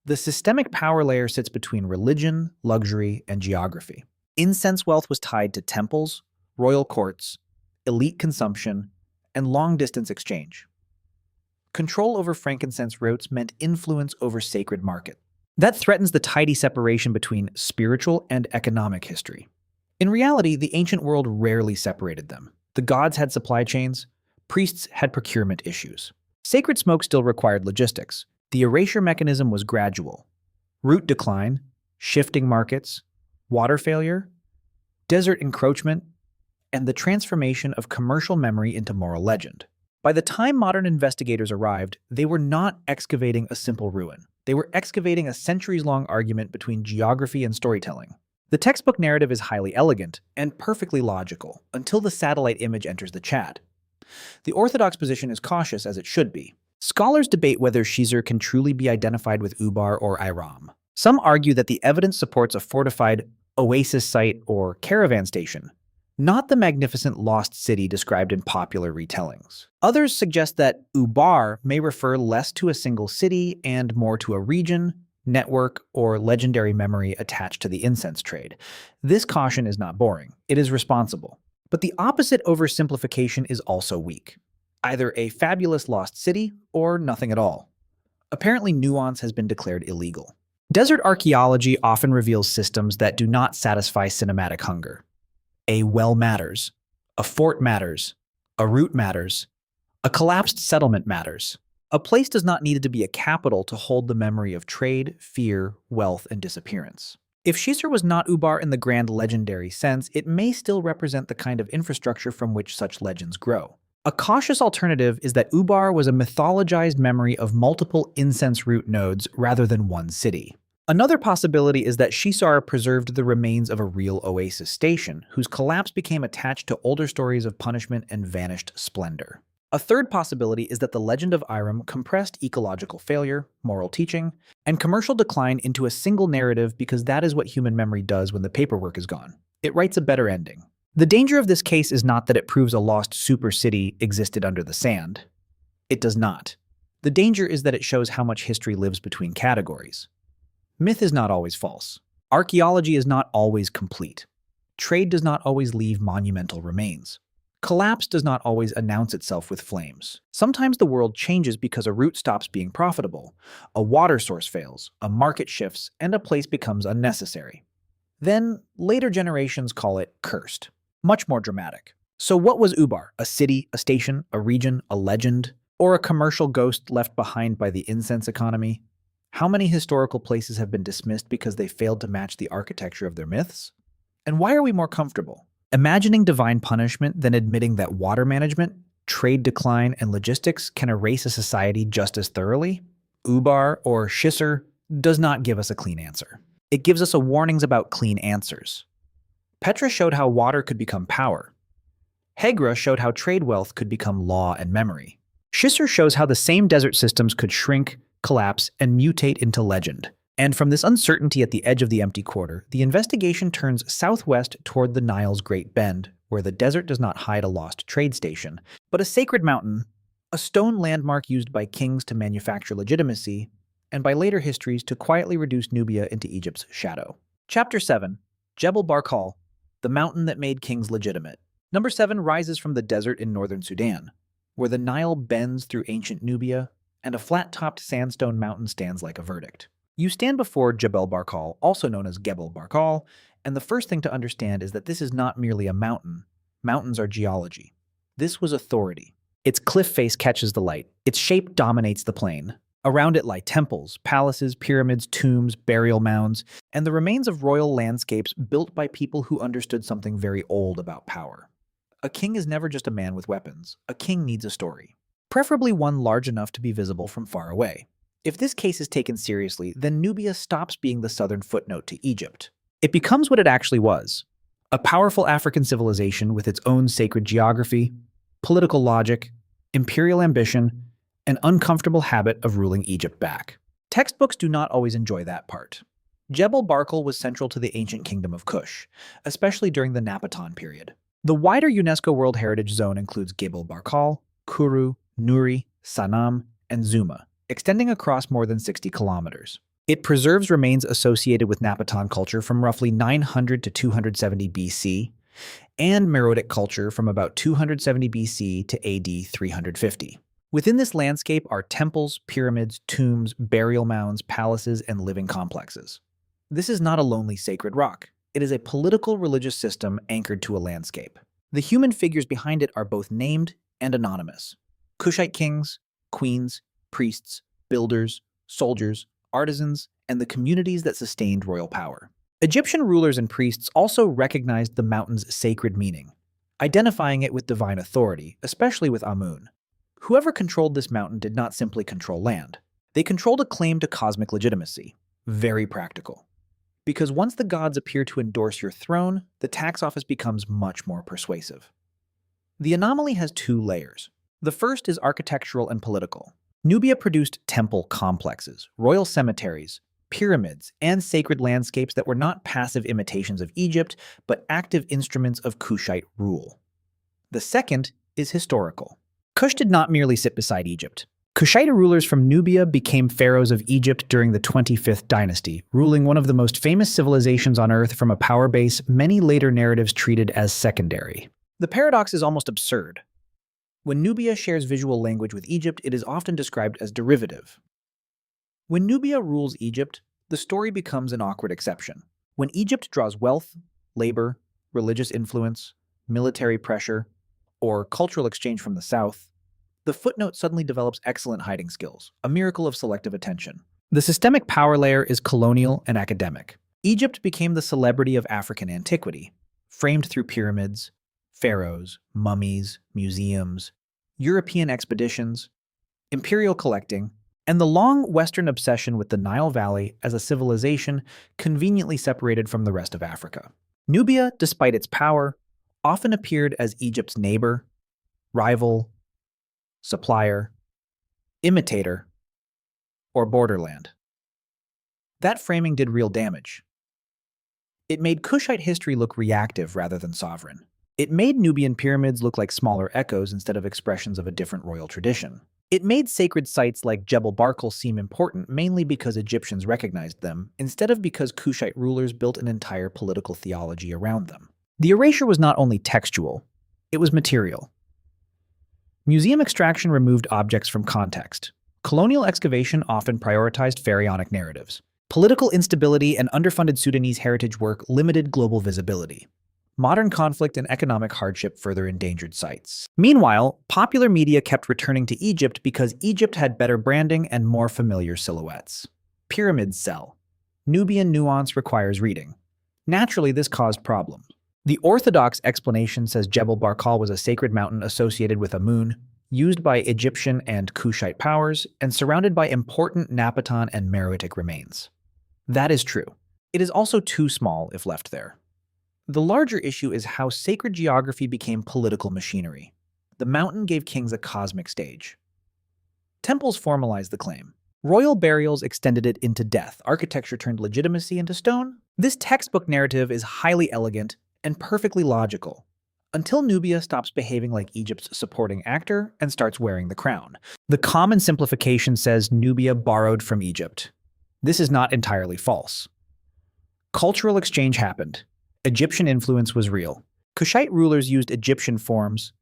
The systemic power layer sits between religion, luxury, and geography. Incense wealth was tied to temples, royal courts, elite consumption, and long-distance exchange. Control over frankincense routes meant influence over sacred market. That threatens the tidy separation between spiritual and economic history. In reality, the ancient world rarely separated them. The gods had supply chains, priests had procurement issues. Sacred smoke still required logistics. The erasure mechanism was gradual. Route decline, shifting markets, water failure, desert encroachment, and the transformation of commercial memory into moral legend. By the time modern investigators arrived, they were not excavating a simple ruin. They were excavating a centuries-long argument between geography and storytelling. The textbook narrative is highly elegant and perfectly logical until the satellite image enters the chat. The orthodox position is cautious, as it should be. Scholars debate whether Shisr can truly be identified with Ubar or Iram. Some argue that the evidence supports a fortified Oasis site or caravan station, not the magnificent lost city described in popular retellings. Others suggest that Ubar may refer less to a single city and more to a region, network, or legendary memory attached to the incense trade. This caution is not boring. It is responsible. But the opposite oversimplification is also weak. Either a fabulous lost city or nothing at all. Apparently, nuance has been declared illegal. Desert archaeology often reveals systems that do not satisfy cinematic hunger. A well matters, a fort matters, a route matters, a collapsed settlement matters. A place does not need to be a capital to hold the memory of trade, fear, wealth, and disappearance. If Shisr was not Ubar in the grand legendary sense, it may still represent the kind of infrastructure from which such legends grow. A cautious alternative is that Ubar was a mythologized memory of multiple incense route nodes rather than one city. Another possibility is that Shisr preserved the remains of a real Oasis station, whose collapse became attached to older stories of punishment and vanished splendor. A third possibility is that the legend of Iram compressed ecological failure, moral teaching, and commercial decline into a single narrative because that is what human memory does when the paperwork is gone. It writes a better ending. The danger of this case is not that it proves a lost super city existed under the sand. It does not. The danger is that it shows how much history lives between categories. Myth is not always false. Archaeology is not always complete. Trade does not always leave monumental remains. Collapse does not always announce itself with flames. Sometimes the world changes because a route stops being profitable, a water source fails, a market shifts, and a place becomes unnecessary. Then, later generations call it cursed. Much more dramatic. So what was Ubar? A city, a station, a region, a legend, or a commercial ghost left behind by the incense economy? How many historical places have been dismissed because they failed to match the architecture of their myths? And why are we more comfortable imagining divine punishment than admitting that water management, trade decline, and logistics can erase a society just as thoroughly? Ubar or Shisr does not give us a clean answer. It gives us a warnings about clean answers. Petra showed how water could become power. Hegra showed how trade wealth could become law and memory. Shisr shows how the same desert systems could shrink, collapse, and mutate into legend. And from this uncertainty at the edge of the empty quarter, the investigation turns southwest toward the Nile's Great Bend, where the desert does not hide a lost trade station, but a sacred mountain, a stone landmark used by kings to manufacture legitimacy, and by later histories to quietly reduce Nubia into Egypt's shadow. Chapter 7. Jebel Barkal, the mountain that made kings legitimate. Number 7 rises from the desert in northern Sudan, where the Nile bends through ancient Nubia, and a flat-topped sandstone mountain stands like a verdict. You stand before Jebel Barkal, also known as Jebel Barkal, and the first thing to understand is that this is not merely a mountain. Mountains are geology. This was authority. Its cliff face catches the light. Its shape dominates the plain. Around it lie temples, palaces, pyramids, tombs, burial mounds, and the remains of royal landscapes built by people who understood something very old about power. A king is never just a man with weapons. A king needs a story, preferably one large enough to be visible from far away. If this case is taken seriously, then Nubia stops being the southern footnote to Egypt. It becomes what it actually was: a powerful African civilization with its own sacred geography, political logic, imperial ambition, and uncomfortable habit of ruling Egypt back. Textbooks do not always enjoy that part. Jebel Barkal was central to the ancient kingdom of Kush, especially during the Nabataean period. The wider UNESCO World Heritage Zone includes Jebel Barkal, Kuru, Nuri, Sanam, and Zuma, extending across more than 60 kilometers. It preserves remains associated with Nabataean culture from roughly 900 to 270 BC, and Meroitic culture from about 270 BC to AD 350. Within this landscape are temples, pyramids, tombs, burial mounds, palaces, and living complexes. This is not a lonely sacred rock. It is a political religious system anchored to a landscape. The human figures behind it are both named and anonymous: Kushite kings, queens, priests, builders, soldiers, artisans, and the communities that sustained royal power. Egyptian rulers and priests also recognized the mountain's sacred meaning, identifying it with divine authority, especially with Amun. Whoever controlled this mountain did not simply control land. They controlled a claim to cosmic legitimacy. Very practical. Because once the gods appear to endorse your throne, the tax office becomes much more persuasive. The anomaly has two layers. The first is architectural and political. Nubia produced temple complexes, royal cemeteries, pyramids, and sacred landscapes that were not passive imitations of Egypt, but active instruments of Kushite rule. The second is historical. Kush did not merely sit beside Egypt. Kushite rulers from Nubia became pharaohs of Egypt during the 25th dynasty, ruling one of the most famous civilizations on Earth from a power base many later narratives treated as secondary. The paradox is almost absurd. When Nubia shares visual language with Egypt, it is often described as derivative. When Nubia rules Egypt, the story becomes an awkward exception. When Egypt draws wealth, labor, religious influence, military pressure, or cultural exchange from the south, the footnote suddenly develops excellent hiding skills, a miracle of selective attention. The systemic power layer is colonial and academic. Egypt became the celebrity of African antiquity, framed through pyramids, pharaohs, mummies, museums, European expeditions, imperial collecting, and the long Western obsession with the Nile Valley as a civilization conveniently separated from the rest of Africa. Nubia, despite its power, often appeared as Egypt's neighbor, rival, supplier, imitator, or borderland. That framing did real damage. It made Kushite history look reactive rather than sovereign. It made Nubian pyramids look like smaller echoes instead of expressions of a different royal tradition. It made sacred sites like Jebel Barkal seem important mainly because Egyptians recognized them, instead of because Kushite rulers built an entire political theology around them. The erasure was not only textual, it was material. Museum extraction removed objects from context. Colonial excavation often prioritized pharaonic narratives. Political instability and underfunded Sudanese heritage work limited global visibility. Modern conflict and economic hardship further endangered sites. Meanwhile, popular media kept returning to Egypt because Egypt had better branding and more familiar silhouettes. Pyramids sell. Nubian nuance requires reading. Naturally, this caused problems. The orthodox explanation says Jebel Barkal was a sacred mountain associated with Amun, used by Egyptian and Kushite powers, and surrounded by important Nabataean and Meroitic remains. That is true. It is also too small if left there. The larger issue is how sacred geography became political machinery. The mountain gave kings a cosmic stage. Temples formalized the claim. Royal burials extended it into death. Architecture turned legitimacy into stone. This textbook narrative is highly elegant and perfectly logical, until Nubia stops behaving like Egypt's supporting actor and starts wearing the crown. The common simplification says Nubia borrowed from Egypt. This is not entirely false. Cultural exchange happened. Egyptian influence was real. Kushite rulers used Egyptian forms,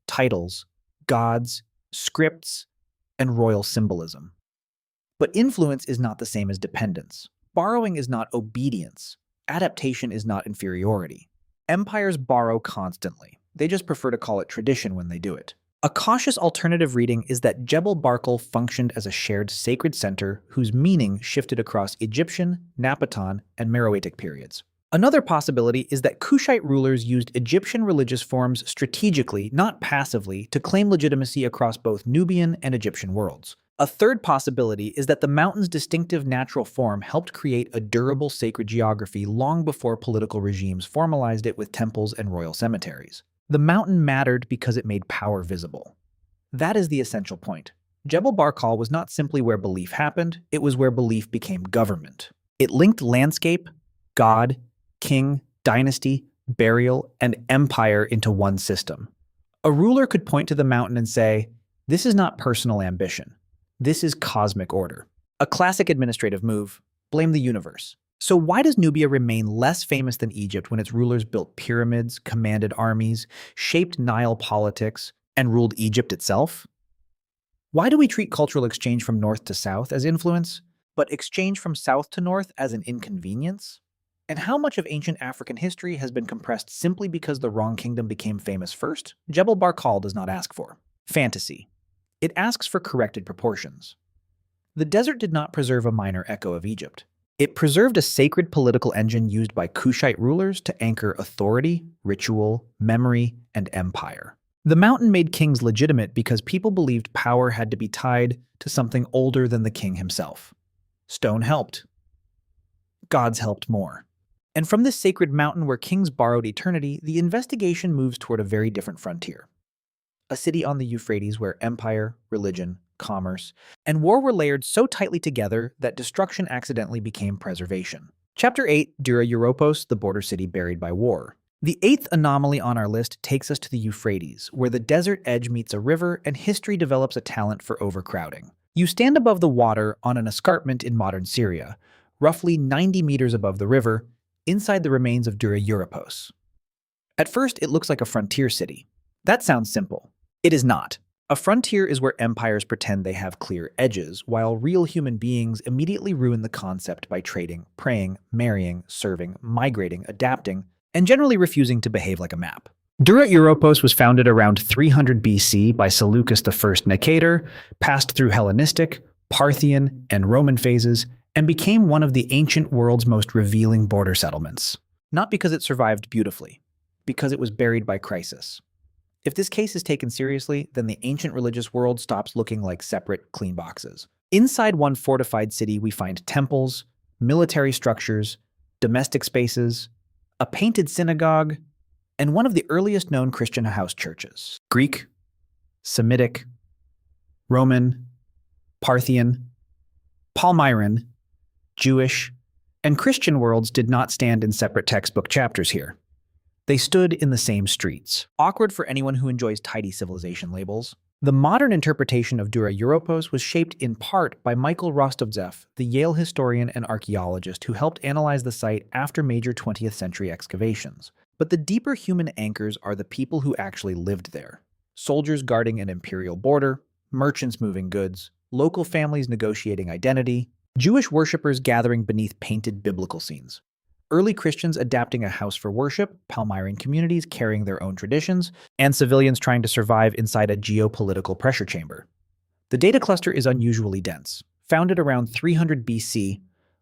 titles, gods, scripts, and royal symbolism. But influence is not the same as dependence. Borrowing is not obedience. Adaptation is not inferiority. Empires borrow constantly. They just prefer to call it tradition when they do it. A cautious alternative reading is that Jebel Barkal functioned as a shared sacred center whose meaning shifted across Egyptian, Nabataean, and Meroitic periods. Another possibility is that Kushite rulers used Egyptian religious forms strategically, not passively, to claim legitimacy across both Nubian and Egyptian worlds. A third possibility is that the mountain's distinctive natural form helped create a durable sacred geography long before political regimes formalized it with temples and royal cemeteries. The mountain mattered because it made power visible. That is the essential point. Jebel Barkal was not simply where belief happened, it was where belief became government. It linked landscape, god, king, dynasty, burial, and empire into one system. A ruler could point to the mountain and say, "This is not personal ambition. This is cosmic order." A classic administrative move: blame the universe. So why does Nubia remain less famous than Egypt when its rulers built pyramids, commanded armies, shaped Nile politics, and ruled Egypt itself? Why do we treat cultural exchange from north to south as influence, but exchange from south to north as an inconvenience? And how much of ancient African history has been compressed simply because the wrong kingdom became famous first? Jebel Barkal does not ask for fantasy. It asks for corrected proportions. The desert did not preserve a minor echo of Egypt. It preserved a sacred political engine used by Kushite rulers to anchor authority, ritual, memory, and empire. The mountain made kings legitimate because people believed power had to be tied to something older than the king himself. Stone helped. Gods helped more. And from this sacred mountain where kings borrowed eternity, the investigation moves toward a very different frontier. A city on the Euphrates where empire, religion, commerce, and war were layered so tightly together that destruction accidentally became preservation. Chapter 8, Dura-Europos, the border city buried by war. The eighth anomaly on our list takes us to the Euphrates, where the desert edge meets a river and history develops a talent for overcrowding. You stand above the water on an escarpment in modern Syria, roughly 90 meters above the river, inside the remains of Dura-Europos. At first, it looks like a frontier city. That sounds simple. It is not. A frontier is where empires pretend they have clear edges, while real human beings immediately ruin the concept by trading, praying, marrying, serving, migrating, adapting, and generally refusing to behave like a map. Dura-Europos was founded around 300 BC by Seleucus I Nicator, passed through Hellenistic, Parthian, and Roman phases, and became one of the ancient world's most revealing border settlements. Not because it survived beautifully, because it was buried by crisis. If this case is taken seriously, then the ancient religious world stops looking like separate, clean boxes. Inside one fortified city, we find temples, military structures, domestic spaces, a painted synagogue, and one of the earliest known Christian house churches. Greek, Semitic, Roman, Parthian, Palmyran, Jewish, and Christian worlds did not stand in separate textbook chapters here. They stood in the same streets. Awkward for anyone who enjoys tidy civilization labels. The modern interpretation of Dura-Europos was shaped in part by Michael Rostovtsev, the Yale historian and archaeologist who helped analyze the site after major 20th century excavations. But the deeper human anchors are the people who actually lived there. Soldiers guarding an imperial border, merchants moving goods, local families negotiating identity, Jewish worshippers gathering beneath painted biblical scenes. Early Christians adapting a house for worship, Palmyran communities carrying their own traditions, and civilians trying to survive inside a geopolitical pressure chamber. The data cluster is unusually dense, founded around 300 BC,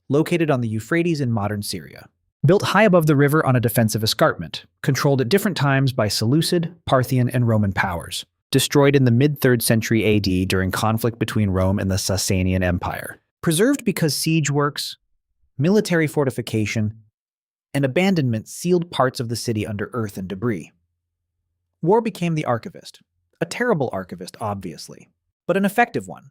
located on the Euphrates in modern Syria. Built high above the river on a defensive escarpment, controlled at different times by Seleucid, Parthian, and Roman powers. Destroyed in the mid-3rd century AD during conflict between Rome and the Sasanian Empire. Preserved because siege works, military fortification, and abandonment sealed parts of the city under earth and debris. War became the archivist. A terrible archivist, obviously, but an effective one.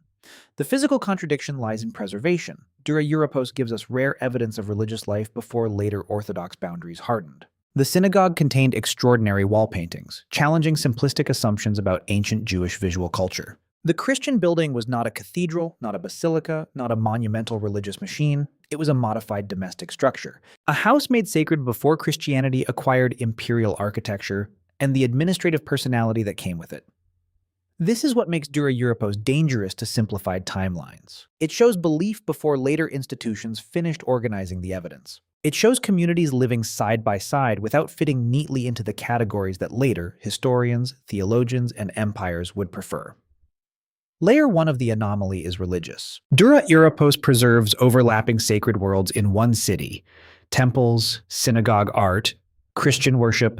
The physical contradiction lies in preservation. Dura-Europos gives us rare evidence of religious life before later Orthodox boundaries hardened. The synagogue contained extraordinary wall paintings, challenging simplistic assumptions about ancient Jewish visual culture. The Christian building was not a cathedral, not a basilica, not a monumental religious machine. It was a modified domestic structure. A house made sacred before Christianity acquired imperial architecture and the administrative personality that came with it. This is what makes Dura-Europos dangerous to simplified timelines. It shows belief before later institutions finished organizing the evidence. It shows communities living side by side without fitting neatly into the categories that later historians, theologians, and empires would prefer. Layer 1 of the anomaly is religious. Dura-Europos preserves overlapping sacred worlds in one city, temples, synagogue art, Christian worship,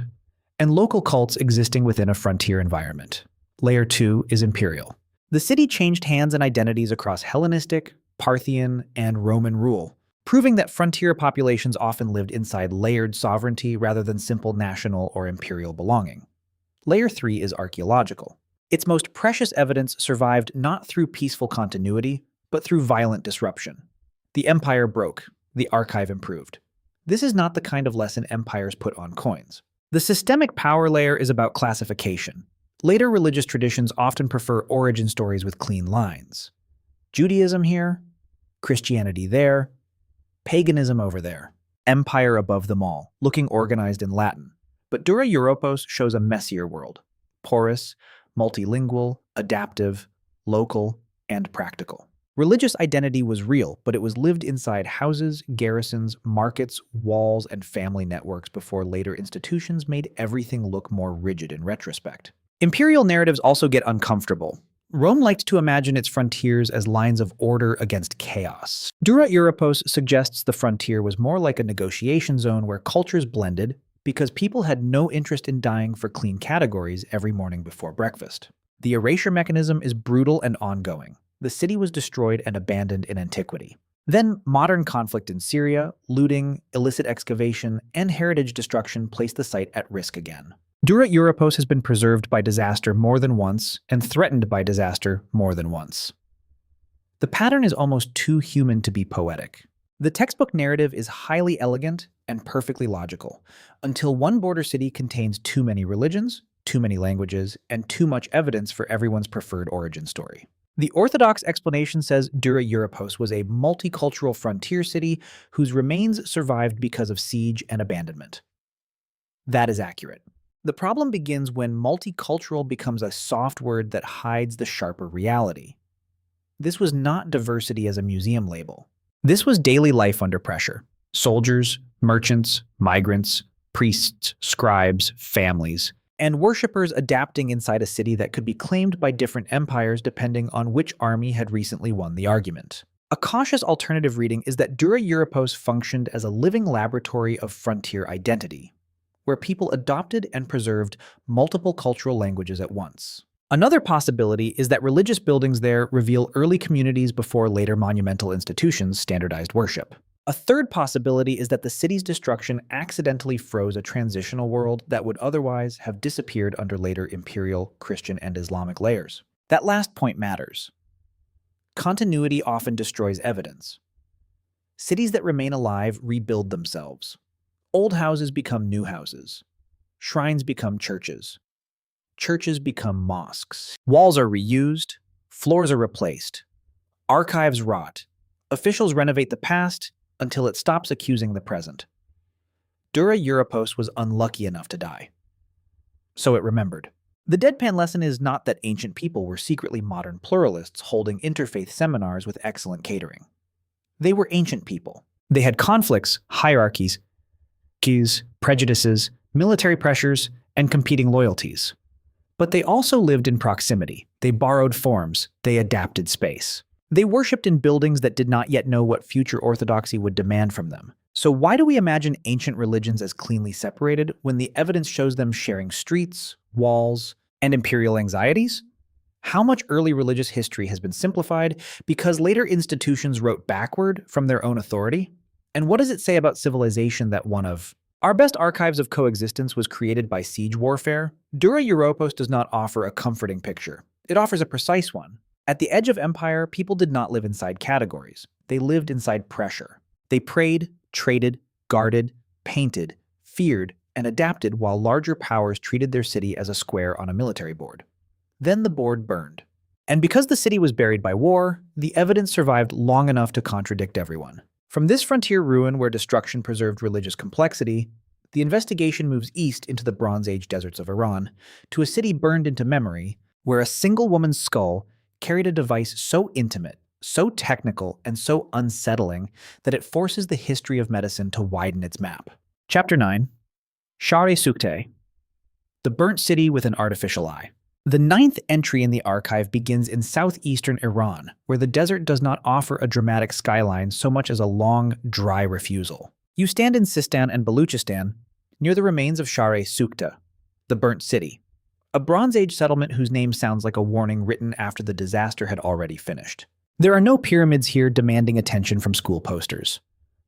and local cults existing within a frontier environment. Layer 2 is imperial. The city changed hands and identities across Hellenistic, Parthian, and Roman rule, proving that frontier populations often lived inside layered sovereignty rather than simple national or imperial belonging. Layer 3 is archaeological. Its most precious evidence survived not through peaceful continuity, but through violent disruption. The empire broke, the archive improved. This is not the kind of lesson empires put on coins. The systemic power layer is about classification. Later religious traditions often prefer origin stories with clean lines. Judaism here, Christianity there, paganism over there, empire above them all, looking organized in Latin. But Dura-Europos shows a messier world, porous, multilingual, adaptive, local, and practical. Religious identity was real, but it was lived inside houses, garrisons, markets, walls, and family networks before later institutions made everything look more rigid in retrospect. Imperial narratives also get uncomfortable. Rome liked to imagine its frontiers as lines of order against chaos. Dura-Europos suggests the frontier was more like a negotiation zone where cultures blended because people had no interest in dying for clean categories every morning before breakfast. The erasure mechanism is brutal and ongoing. The city was destroyed and abandoned in antiquity. Then, modern conflict in Syria, looting, illicit excavation, and heritage destruction placed the site at risk again. Dura-Europos has been preserved by disaster more than once and threatened by disaster more than once. The pattern is almost too human to be poetic. The textbook narrative is highly elegant and perfectly logical, until one border city contains too many religions, too many languages, and too much evidence for everyone's preferred origin story. The orthodox explanation says Dura-Europos was a multicultural frontier city whose remains survived because of siege and abandonment. That is accurate. The problem begins when multicultural becomes a soft word that hides the sharper reality. This was not diversity as a museum label. This was daily life under pressure. Soldiers, merchants, migrants, priests, scribes, families, and worshippers adapting inside a city that could be claimed by different empires depending on which army had recently won the argument. A cautious alternative reading is that Dura-Europos functioned as a living laboratory of frontier identity, where people adopted and preserved multiple cultural languages at once. Another possibility is that religious buildings there reveal early communities before later monumental institutions standardized worship. A third possibility is that the city's destruction accidentally froze a transitional world that would otherwise have disappeared under later imperial, Christian, and Islamic layers. That last point matters. Continuity often destroys evidence. Cities that remain alive rebuild themselves. Old houses become new houses. Shrines become churches. Churches become mosques. Walls are reused. Floors are replaced. Archives rot. Officials renovate the past until it stops accusing the present. Dura-Europos was unlucky enough to die. So it remembered. The deadpan lesson is not that ancient people were secretly modern pluralists holding interfaith seminars with excellent catering. They were ancient people. They had conflicts, hierarchies, prejudices, military pressures, and competing loyalties. But they also lived in proximity. They borrowed forms. They adapted space. They worshipped in buildings that did not yet know what future orthodoxy would demand from them. So why do we imagine ancient religions as cleanly separated when the evidence shows them sharing streets, walls, and imperial anxieties? How much early religious history has been simplified because later institutions wrote backward from their own authority? And what does it say about civilization that one of our best archives of coexistence was created by siege warfare? Dura-Europos does not offer a comforting picture. It offers a precise one. At the edge of empire, people did not live inside categories. They lived inside pressure. They prayed, traded, guarded, painted, feared, and adapted while larger powers treated their city as a square on a military board. Then the board burned. And because the city was buried by war, the evidence survived long enough to contradict everyone. From this frontier ruin where destruction preserved religious complexity, the investigation moves east into the Bronze Age deserts of Iran, to a city burned into memory, where a single woman's skull carried a device so intimate, so technical, and so unsettling that it forces the history of medicine to widen its map. Chapter 9. Shahr-e Sukhteh, the burnt city with an artificial eye. The ninth entry in the archive begins in southeastern Iran, where the desert does not offer a dramatic skyline so much as a long, dry refusal. You stand in Sistan and Baluchistan, near the remains of Shahr-e Sukhteh, the burnt city, a Bronze Age settlement whose name sounds like a warning written after the disaster had already finished. There are no pyramids here demanding attention from school posters.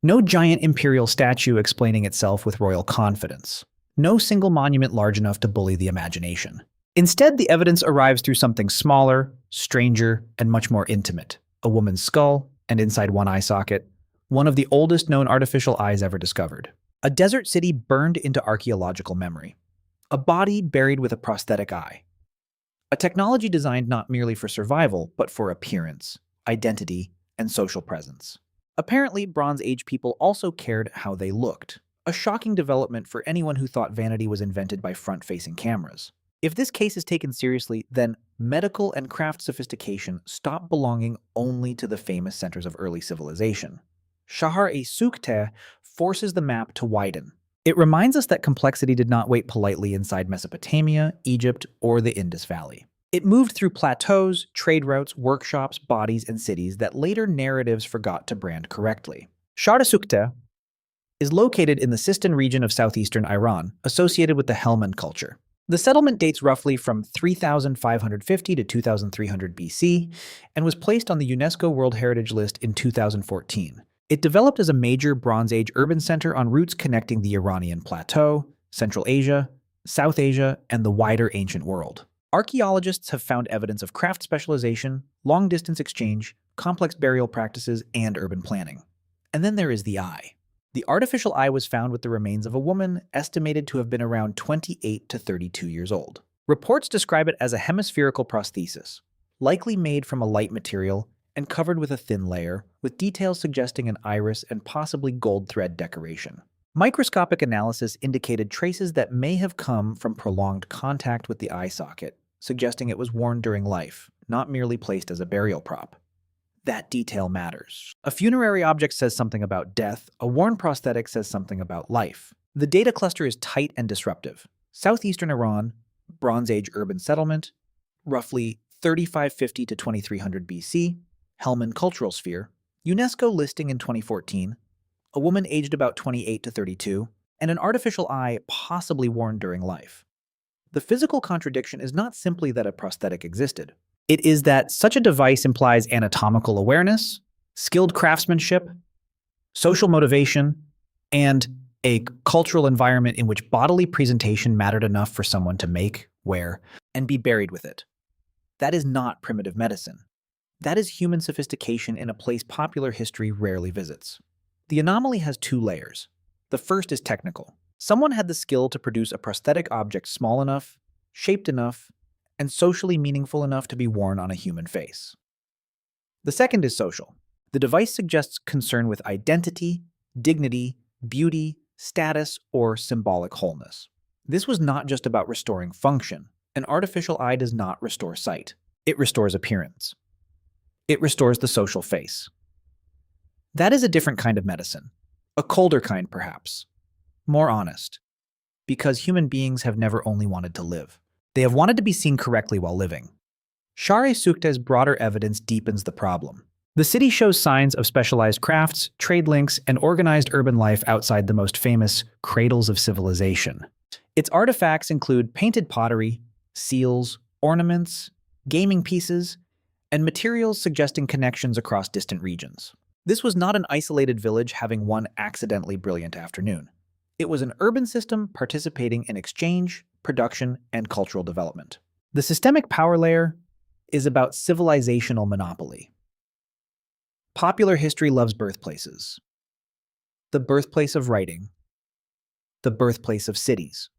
No giant imperial statue explaining itself with royal confidence. No single monument large enough to bully the imagination. Instead, the evidence arrives through something smaller, stranger, and much more intimate. A woman's skull, and inside one eye socket, one of the oldest known artificial eyes ever discovered. A desert city burned into archaeological memory. A body buried with a prosthetic eye. A technology designed not merely for survival, but for appearance, identity, and social presence. Apparently, Bronze Age people also cared how they looked. A shocking development for anyone who thought vanity was invented by front-facing cameras. If this case is taken seriously, then medical and craft sophistication stop belonging only to the famous centers of early civilization. Shahr-e Sukhteh forces the map to widen. It reminds us that complexity did not wait politely inside Mesopotamia, Egypt, or the Indus Valley. It moved through plateaus, trade routes, workshops, bodies, and cities that later narratives forgot to brand correctly. Shahr-e Sukhteh is located in the Sistan region of southeastern Iran, associated with the Helmand culture. The settlement dates roughly from 3550 to 2300 BC and was placed on the UNESCO World Heritage List in 2014. It developed as a major Bronze Age urban center on routes connecting the Iranian Plateau, Central Asia, South Asia, and the wider ancient world. Archaeologists have found evidence of craft specialization, long-distance exchange, complex burial practices, and urban planning. And then there is the eye. The artificial eye was found with the remains of a woman estimated to have been around 28 to 32 years old. Reports describe it as a hemispherical prosthesis, likely made from a light material and covered with a thin layer, with details suggesting an iris and possibly gold thread decoration. Microscopic analysis indicated traces that may have come from prolonged contact with the eye socket, suggesting it was worn during life, not merely placed as a burial prop. That detail matters. A funerary object says something about death, a worn prosthetic says something about life. The data cluster is tight and disruptive. Southeastern Iran, Bronze Age urban settlement, roughly 3550 to 2300 BC, Helmand cultural sphere, UNESCO listing in 2014, a woman aged about 28 to 32, and an artificial eye possibly worn during life. The physical contradiction is not simply that a prosthetic existed. It is that such a device implies anatomical awareness, skilled craftsmanship, social motivation, and a cultural environment in which bodily presentation mattered enough for someone to make, wear, and be buried with it. That is not primitive medicine. That is human sophistication in a place popular history rarely visits. The anomaly has two layers. The first is technical. Someone had the skill to produce a prosthetic object small enough, shaped enough, and socially meaningful enough to be worn on a human face. The second is social. The device suggests concern with identity, dignity, beauty, status, or symbolic wholeness. This was not just about restoring function. An artificial eye does not restore sight. It restores appearance. It restores the social face. That is a different kind of medicine. A colder kind, perhaps. More honest. Because human beings have never only wanted to live. They have wanted to be seen correctly while living. Shahr-e Sukhteh's broader evidence deepens the problem. The city shows signs of specialized crafts, trade links, and organized urban life outside the most famous cradles of civilization. Its artifacts include painted pottery, seals, ornaments, gaming pieces, and materials suggesting connections across distant regions. This was not an isolated village having one accidentally brilliant afternoon. It was an urban system participating in exchange, production, and cultural development. The systemic power layer is about civilizational monopoly. Popular history loves birthplaces. The birthplace of writing. The birthplace of cities.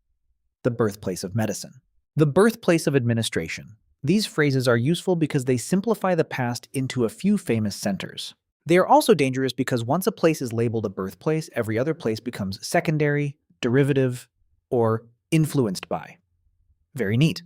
The birthplace of medicine. The birthplace of administration. These phrases are useful because they simplify the past into a few famous centers. They are also dangerous because once a place is labeled a birthplace, every other place becomes secondary, derivative, or influenced by. Very neat.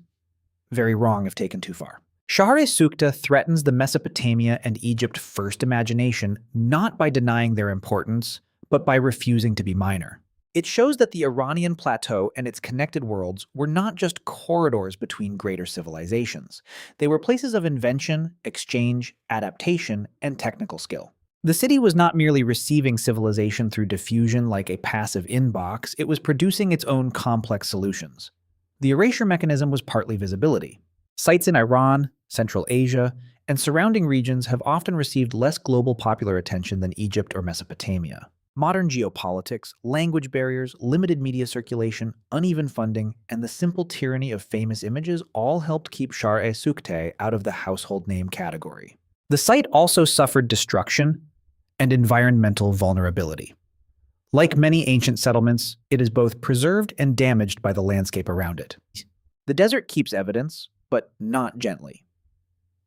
Very wrong if taken too far. Shahr-e Sukhteh threatens the Mesopotamia and Egypt first imagination not by denying their importance, but by refusing to be minor. It shows that the Iranian plateau and its connected worlds were not just corridors between greater civilizations. They were places of invention, exchange, adaptation, and technical skill. The city was not merely receiving civilization through diffusion like a passive inbox, it was producing its own complex solutions. The erasure mechanism was partly visibility. Sites in Iran, Central Asia, and surrounding regions have often received less global popular attention than Egypt or Mesopotamia. Modern geopolitics, language barriers, limited media circulation, uneven funding, and the simple tyranny of famous images all helped keep Shahr-e Sukhteh out of the household name category. The site also suffered destruction and environmental vulnerability. Like many ancient settlements, it is both preserved and damaged by the landscape around it. The desert keeps evidence, but not gently.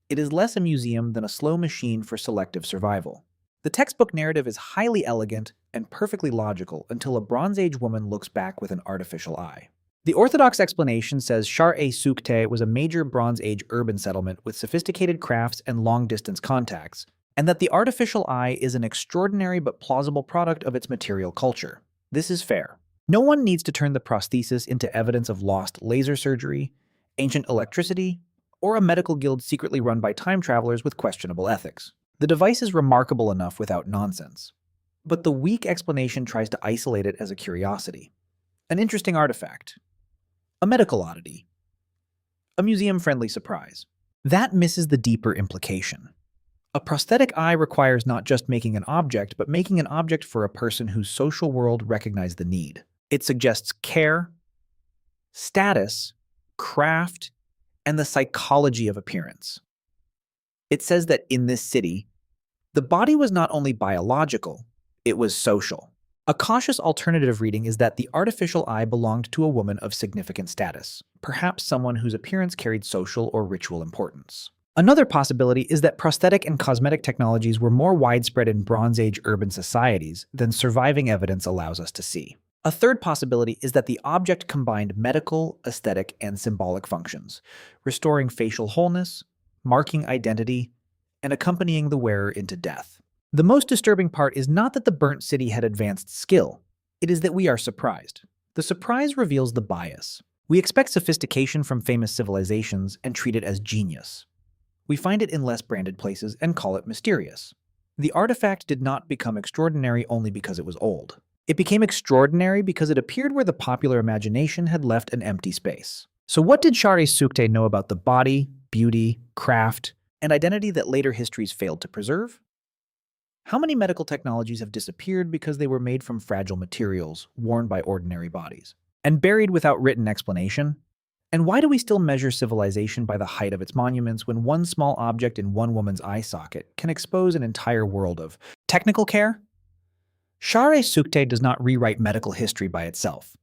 It is less a museum than a slow machine for selective survival. The textbook narrative is highly elegant and perfectly logical until a Bronze Age woman looks back with an artificial eye. The orthodox explanation says Shahr-e Sukhteh was a major Bronze Age urban settlement with sophisticated crafts and long-distance contacts, and that the artificial eye is an extraordinary but plausible product of its material culture. This is fair. No one needs to turn the prosthesis into evidence of lost laser surgery, ancient electricity, or a medical guild secretly run by time travelers with questionable ethics. The device is remarkable enough without nonsense. But the weak explanation tries to isolate it as a curiosity, an interesting artifact, a medical oddity, a museum-friendly surprise. That misses the deeper implication. A prosthetic eye requires not just making an object, but making an object for a person whose social world recognized the need. It suggests care, status, craft, and the psychology of appearance. It says that in this city, the body was not only biological, it was social. A cautious alternative reading is that the artificial eye belonged to a woman of significant status, perhaps someone whose appearance carried social or ritual importance. Another possibility is that prosthetic and cosmetic technologies were more widespread in Bronze Age urban societies than surviving evidence allows us to see. A third possibility is that the object combined medical, aesthetic, and symbolic functions, restoring facial wholeness, marking identity, and accompanying the wearer into death. The most disturbing part is not that the burnt city had advanced skill, it is that we are surprised. The surprise reveals the bias. We expect sophistication from famous civilizations and treat it as genius. We find it in less branded places and call it mysterious. The artifact did not become extraordinary only because it was old. It became extraordinary because it appeared where the popular imagination had left an empty space. So what did Shahr-e Sukhteh know about the body, beauty, craft, and identity that later histories failed to preserve? How many medical technologies have disappeared because they were made from fragile materials worn by ordinary bodies and buried without written explanation? And why do we still measure civilization by the height of its monuments when one small object in one woman's eye socket can expose an entire world of technical care? Shahr-e Sukhteh does not rewrite medical history by itself.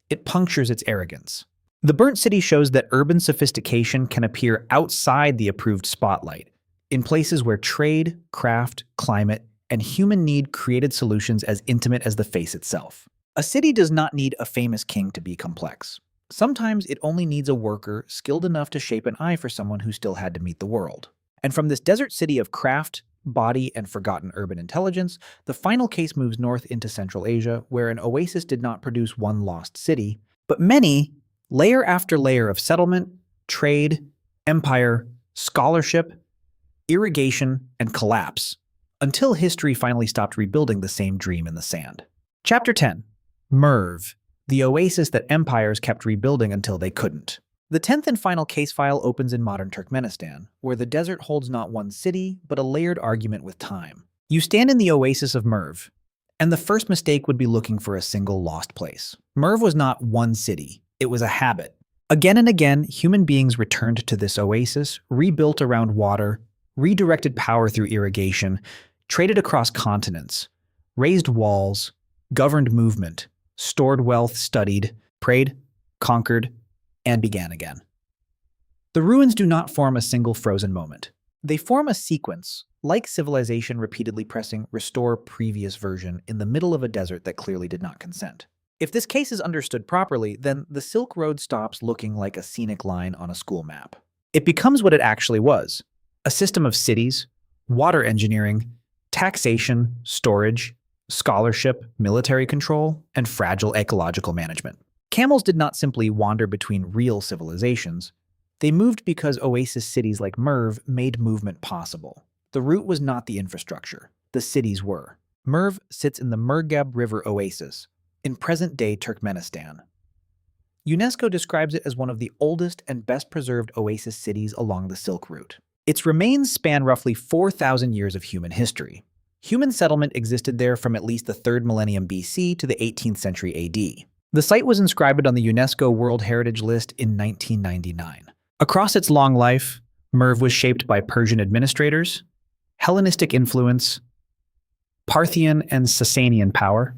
It punctures its arrogance. The burnt city shows that urban sophistication can appear outside the approved spotlight, in places where trade, craft, climate, and human need created solutions as intimate as the face itself. A city does not need a famous king to be complex. Sometimes it only needs a worker skilled enough to shape an eye for someone who still had to meet the world. And from this desert city of craft, body, and forgotten urban intelligence, the final case moves north into Central Asia, where an oasis did not produce one lost city, but many, layer after layer of settlement, trade, empire, scholarship, irrigation, and collapse, until history finally stopped rebuilding the same dream in the sand. Chapter 10. Merv, the oasis that empires kept rebuilding until they couldn't. The 10th and final case file opens in modern Turkmenistan, where the desert holds not one city, but a layered argument with time. You stand in the oasis of Merv, and the first mistake would be looking for a single lost place. Merv was not one city, it was a habit. Again and again, human beings returned to this oasis, rebuilt around water, redirected power through irrigation, traded across continents, raised walls, governed movement, stored wealth, studied, prayed, conquered, and began again. The ruins do not form a single frozen moment. They form a sequence, like civilization repeatedly pressing restore previous version in the middle of a desert that clearly did not consent. If this case is understood properly, then the Silk Road stops looking like a scenic line on a school map. It becomes what it actually was: a system of cities, water engineering, taxation, storage, scholarship, military control, and fragile ecological management. Camels did not simply wander between real civilizations. They moved because oasis cities like Merv made movement possible. The route was not the infrastructure. the cities were. Merv sits in the Murghab River Oasis, in present-day Turkmenistan. UNESCO describes it as one of the oldest and best-preserved oasis cities along the Silk Route. Its remains span roughly 4,000 years of human history. Human settlement existed there from at least the 3rd millennium BC to the 18th century AD. The site was inscribed on the UNESCO World Heritage List in 1999. Across its long life, Merv was shaped by Persian administrators, Hellenistic influence, Parthian and Sasanian power,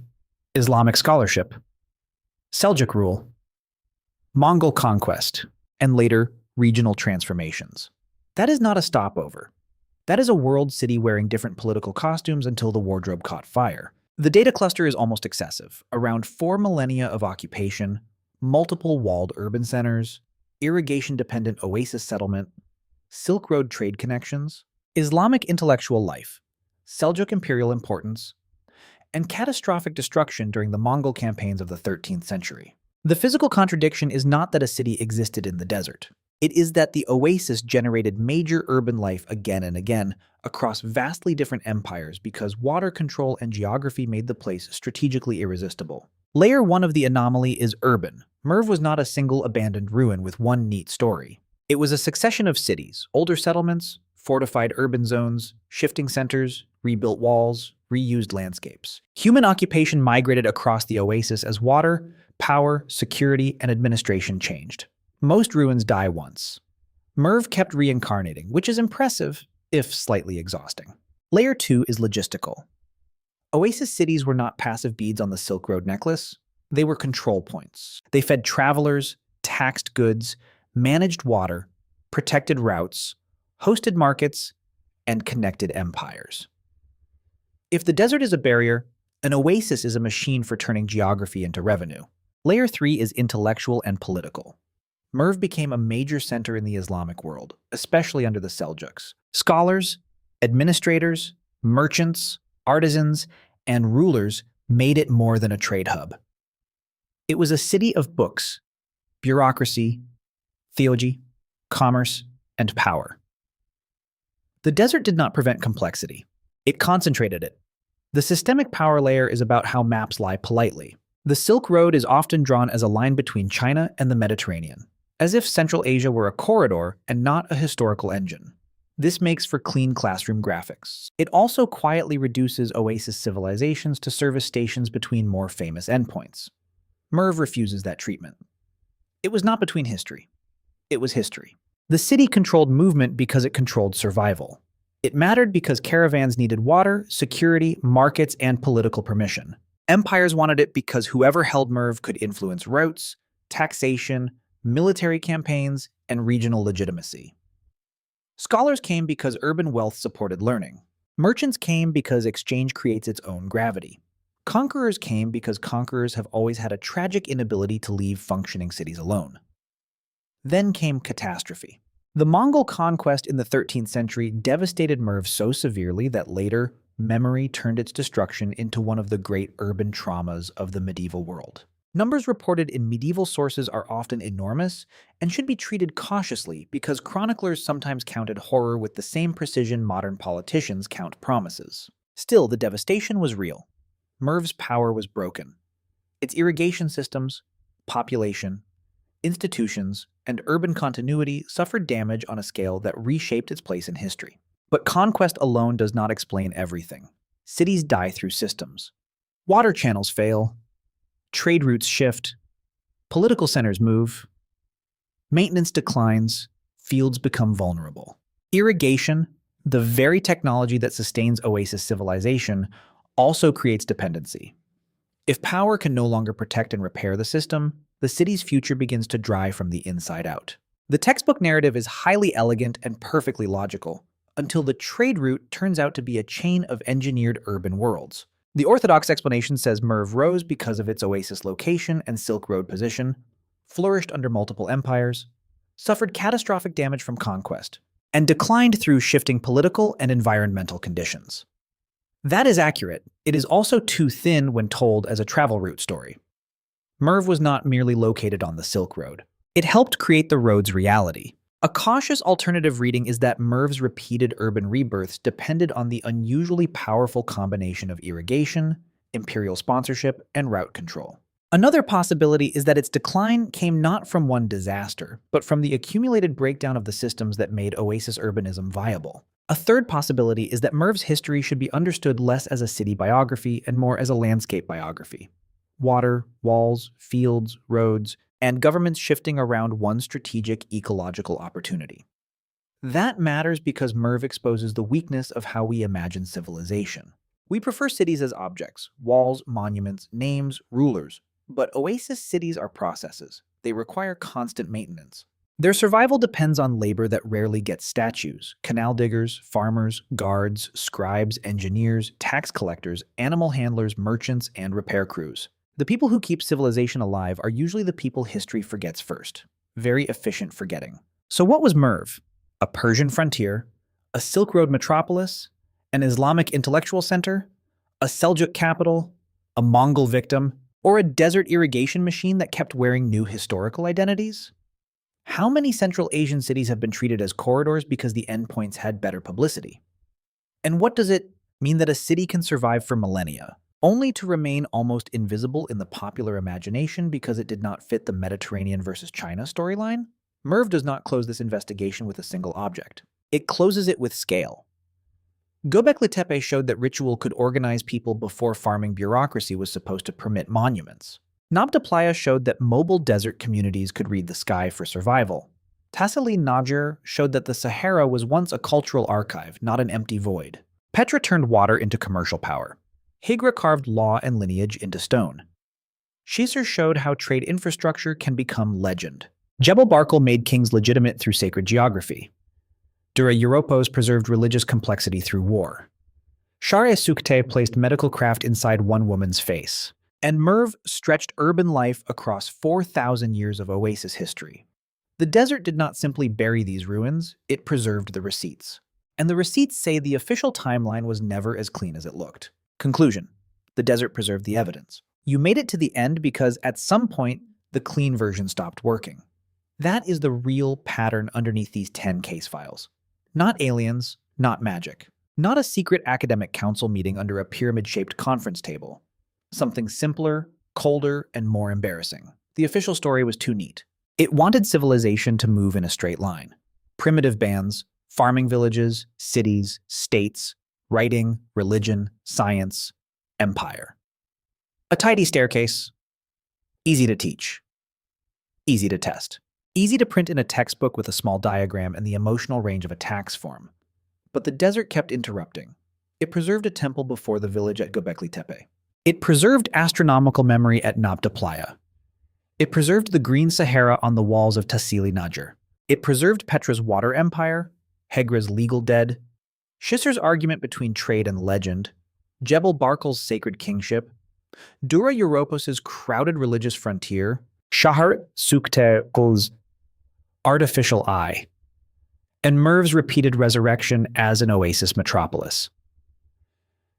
Islamic scholarship, Seljuk rule, Mongol conquest, and later regional transformations. That is not a stopover. That is a world city wearing different political costumes until the wardrobe caught fire. The data cluster is almost excessive. Around 4 millennia of occupation, multiple walled urban centers, irrigation-dependent oasis settlement, Silk Road trade connections, Islamic intellectual life, Seljuk imperial importance, and catastrophic destruction during the Mongol campaigns of the 13th century. The physical contradiction is not that a city existed in the desert. It is that the oasis generated major urban life again and again across vastly different empires because water control and geography made the place strategically irresistible. Layer 1 of the anomaly is urban. Merv was not a single abandoned ruin with one neat story. It was a succession of cities, older settlements, fortified urban zones, shifting centers, rebuilt walls, reused landscapes. Human occupation migrated across the oasis as water, power, security, and administration changed. Most ruins die once. Merv kept reincarnating, which is impressive, if slightly exhausting. Layer 2 is logistical. Oasis cities were not passive beads on the Silk Road necklace. They were control points. They fed travelers, taxed goods, managed water, protected routes, hosted markets, and connected empires. If the desert is a barrier, an oasis is a machine for turning geography into revenue. Layer 3 is intellectual and political. Merv became a major center in the Islamic world, especially under the Seljuks. Scholars, administrators, merchants, artisans, and rulers made it more than a trade hub. It was a city of books, bureaucracy, theology, commerce, and power. The desert did not prevent complexity. It concentrated it. The systemic power layer is about how maps lie politely. The Silk Road is often drawn as a line between China and the Mediterranean, as if Central Asia were a corridor and not a historical engine. This makes for clean classroom graphics. It also quietly reduces oasis civilizations to service stations between more famous endpoints. Merv refuses that treatment. It was not between history. It was history. The city controlled movement because it controlled survival. It mattered because caravans needed water, security, markets, and political permission. Empires wanted it because whoever held Merv could influence routes, taxation, military campaigns, and regional legitimacy. Scholars came because urban wealth supported learning. Merchants came because exchange creates its own gravity. Conquerors came because conquerors have always had a tragic inability to leave functioning cities alone. Then came catastrophe. The Mongol conquest in the 13th century devastated Merv so severely that later, memory turned its destruction into one of the great urban traumas of the medieval world. Numbers reported in medieval sources are often enormous and should be treated cautiously because chroniclers sometimes counted horror with the same precision modern politicians count promises. Still, the devastation was real. Merv's power was broken. Its irrigation systems, population, institutions, and urban continuity suffered damage on a scale that reshaped its place in history. But conquest alone does not explain everything. Cities die through systems. Water channels fail. Trade routes shift. Political centers move. Maintenance declines. Fields become vulnerable. Irrigation, the very technology that sustains oasis civilization, also creates dependency. If power can no longer protect and repair the system, the city's future begins to dry from the inside out. The textbook narrative is highly elegant and perfectly logical, until the trade route turns out to be a chain of engineered urban worlds. The orthodox explanation says Merv rose because of its oasis location and Silk Road position, flourished under multiple empires, suffered catastrophic damage from conquest, and declined through shifting political and environmental conditions. That is accurate. It is also too thin when told as a travel route story. Merv was not merely located on the Silk Road. It helped create the road's reality. A cautious alternative reading is that Merv's repeated urban rebirths depended on the unusually powerful combination of irrigation, imperial sponsorship, and route control. Another possibility is that its decline came not from one disaster, but from the accumulated breakdown of the systems that made Oasis urbanism viable. A third possibility is that Merv's history should be understood less as a city biography and more as a landscape biography. Water, walls, fields, roads, and governments shifting around one strategic ecological opportunity. That matters because Merv exposes the weakness of how we imagine civilization. We prefer cities as objects, walls, monuments, names, rulers, but Oasis cities are processes. They require constant maintenance. Their survival depends on labor that rarely gets statues: canal diggers, farmers, guards, scribes, engineers, tax collectors, animal handlers, merchants, and repair crews. The people who keep civilization alive are usually the people history forgets first. Very efficient forgetting. So what was Merv? A Persian frontier, a Silk Road metropolis, an Islamic intellectual center, a Seljuk capital, a Mongol victim, or a desert irrigation machine that kept wearing new historical identities? How many Central Asian cities have been treated as corridors because the endpoints had better publicity? And what does it mean that a city can survive for millennia, only to remain almost invisible in the popular imagination because it did not fit the Mediterranean versus China storyline? Merv does not close this investigation with a single object. It closes it with scale. Göbekli Tepe showed that ritual could organize people before farming bureaucracy was supposed to permit monuments. Nabta Playa showed that mobile desert communities could read the sky for survival. Tassili showed that the Sahara was once a cultural archive, not an empty void. Petra turned water into commercial power. Hegra carved law and lineage into stone. Shisr showed how trade infrastructure can become legend. Jebel Barkal made kings legitimate through sacred geography. Dura-Europos preserved religious complexity through war. Shahr-e Sukhteh placed medical craft inside one woman's face. And Merv stretched urban life across 4,000 years of Oasis history. The desert did not simply bury these ruins, it preserved the receipts. And the receipts say the official timeline was never as clean as it looked. Conclusion: the desert preserved the evidence. You made it to the end because at some point, the clean version stopped working. That is the real pattern underneath these 10 case files. Not aliens, not magic. Not a secret academic council meeting under a pyramid-shaped conference table. Something simpler, colder, and more embarrassing. The official story was too neat. It wanted civilization to move in a straight line. Primitive bands, farming villages, cities, states, writing, religion, science, empire. A tidy staircase. Easy to teach. Easy to test. Easy to print in a textbook with a small diagram and the emotional range of a tax form. But the desert kept interrupting. It preserved a temple before the village at Göbekli Tepe. It preserved astronomical memory at Nabta Playa. It preserved the green Sahara on the walls of Tassili. It preserved Petra's water empire, Hegra's legal dead, Shisr's argument between trade and legend, Jebel Barkal's sacred kingship, Dura-Europos's crowded religious frontier, Shahr-e Sukhteh's artificial eye, and Merv's repeated resurrection as an Oasis metropolis.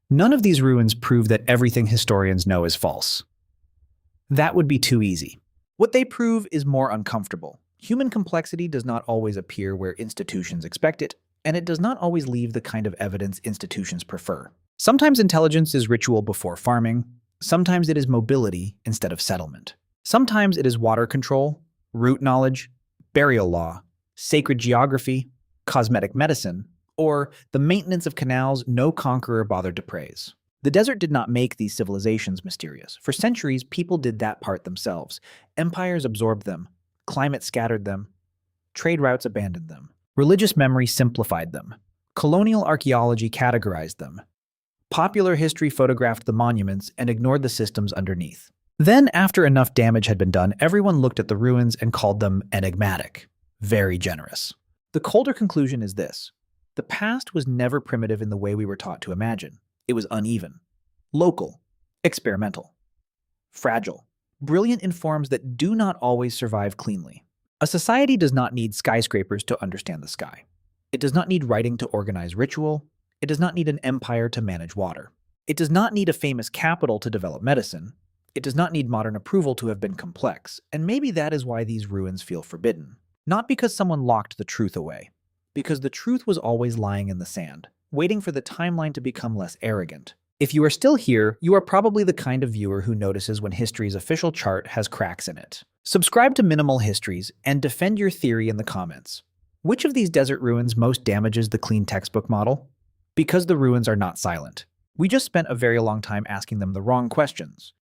None of these ruins prove that everything historians know is false. That would be too easy. What they prove is more uncomfortable. Human complexity does not always appear where institutions expect it, and it does not always leave the kind of evidence institutions prefer. Sometimes intelligence is ritual before farming. Sometimes it is mobility instead of settlement. Sometimes it is water control, root knowledge, burial law, sacred geography, cosmetic medicine, or the maintenance of canals no conqueror bothered to praise. The desert did not make these civilizations mysterious. For centuries, people did that part themselves. Empires absorbed them. Climate scattered them. Trade routes abandoned them. Religious memory simplified them. Colonial archaeology categorized them. Popular history photographed the monuments and ignored the systems underneath. Then, after enough damage had been done, everyone looked at the ruins and called them enigmatic. Very generous. The colder conclusion is this: the past was never primitive in the way we were taught to imagine. It was uneven, local, experimental, fragile, brilliant in forms that do not always survive cleanly. A society does not need skyscrapers to understand the sky. It does not need writing to organize ritual. It does not need an empire to manage water. It does not need a famous capital to develop medicine. It does not need modern approval to have been complex, and maybe that is why these ruins feel forbidden. Not because someone locked the truth away, because the truth was always lying in the sand, waiting for the timeline to become less arrogant. If you are still here, you are probably the kind of viewer who notices when history's official chart has cracks in it. Subscribe to Minimal Histories and defend your theory in the comments. Which of these desert ruins most damages the clean textbook model? Because the ruins are not silent. We just spent a very long time asking them the wrong questions.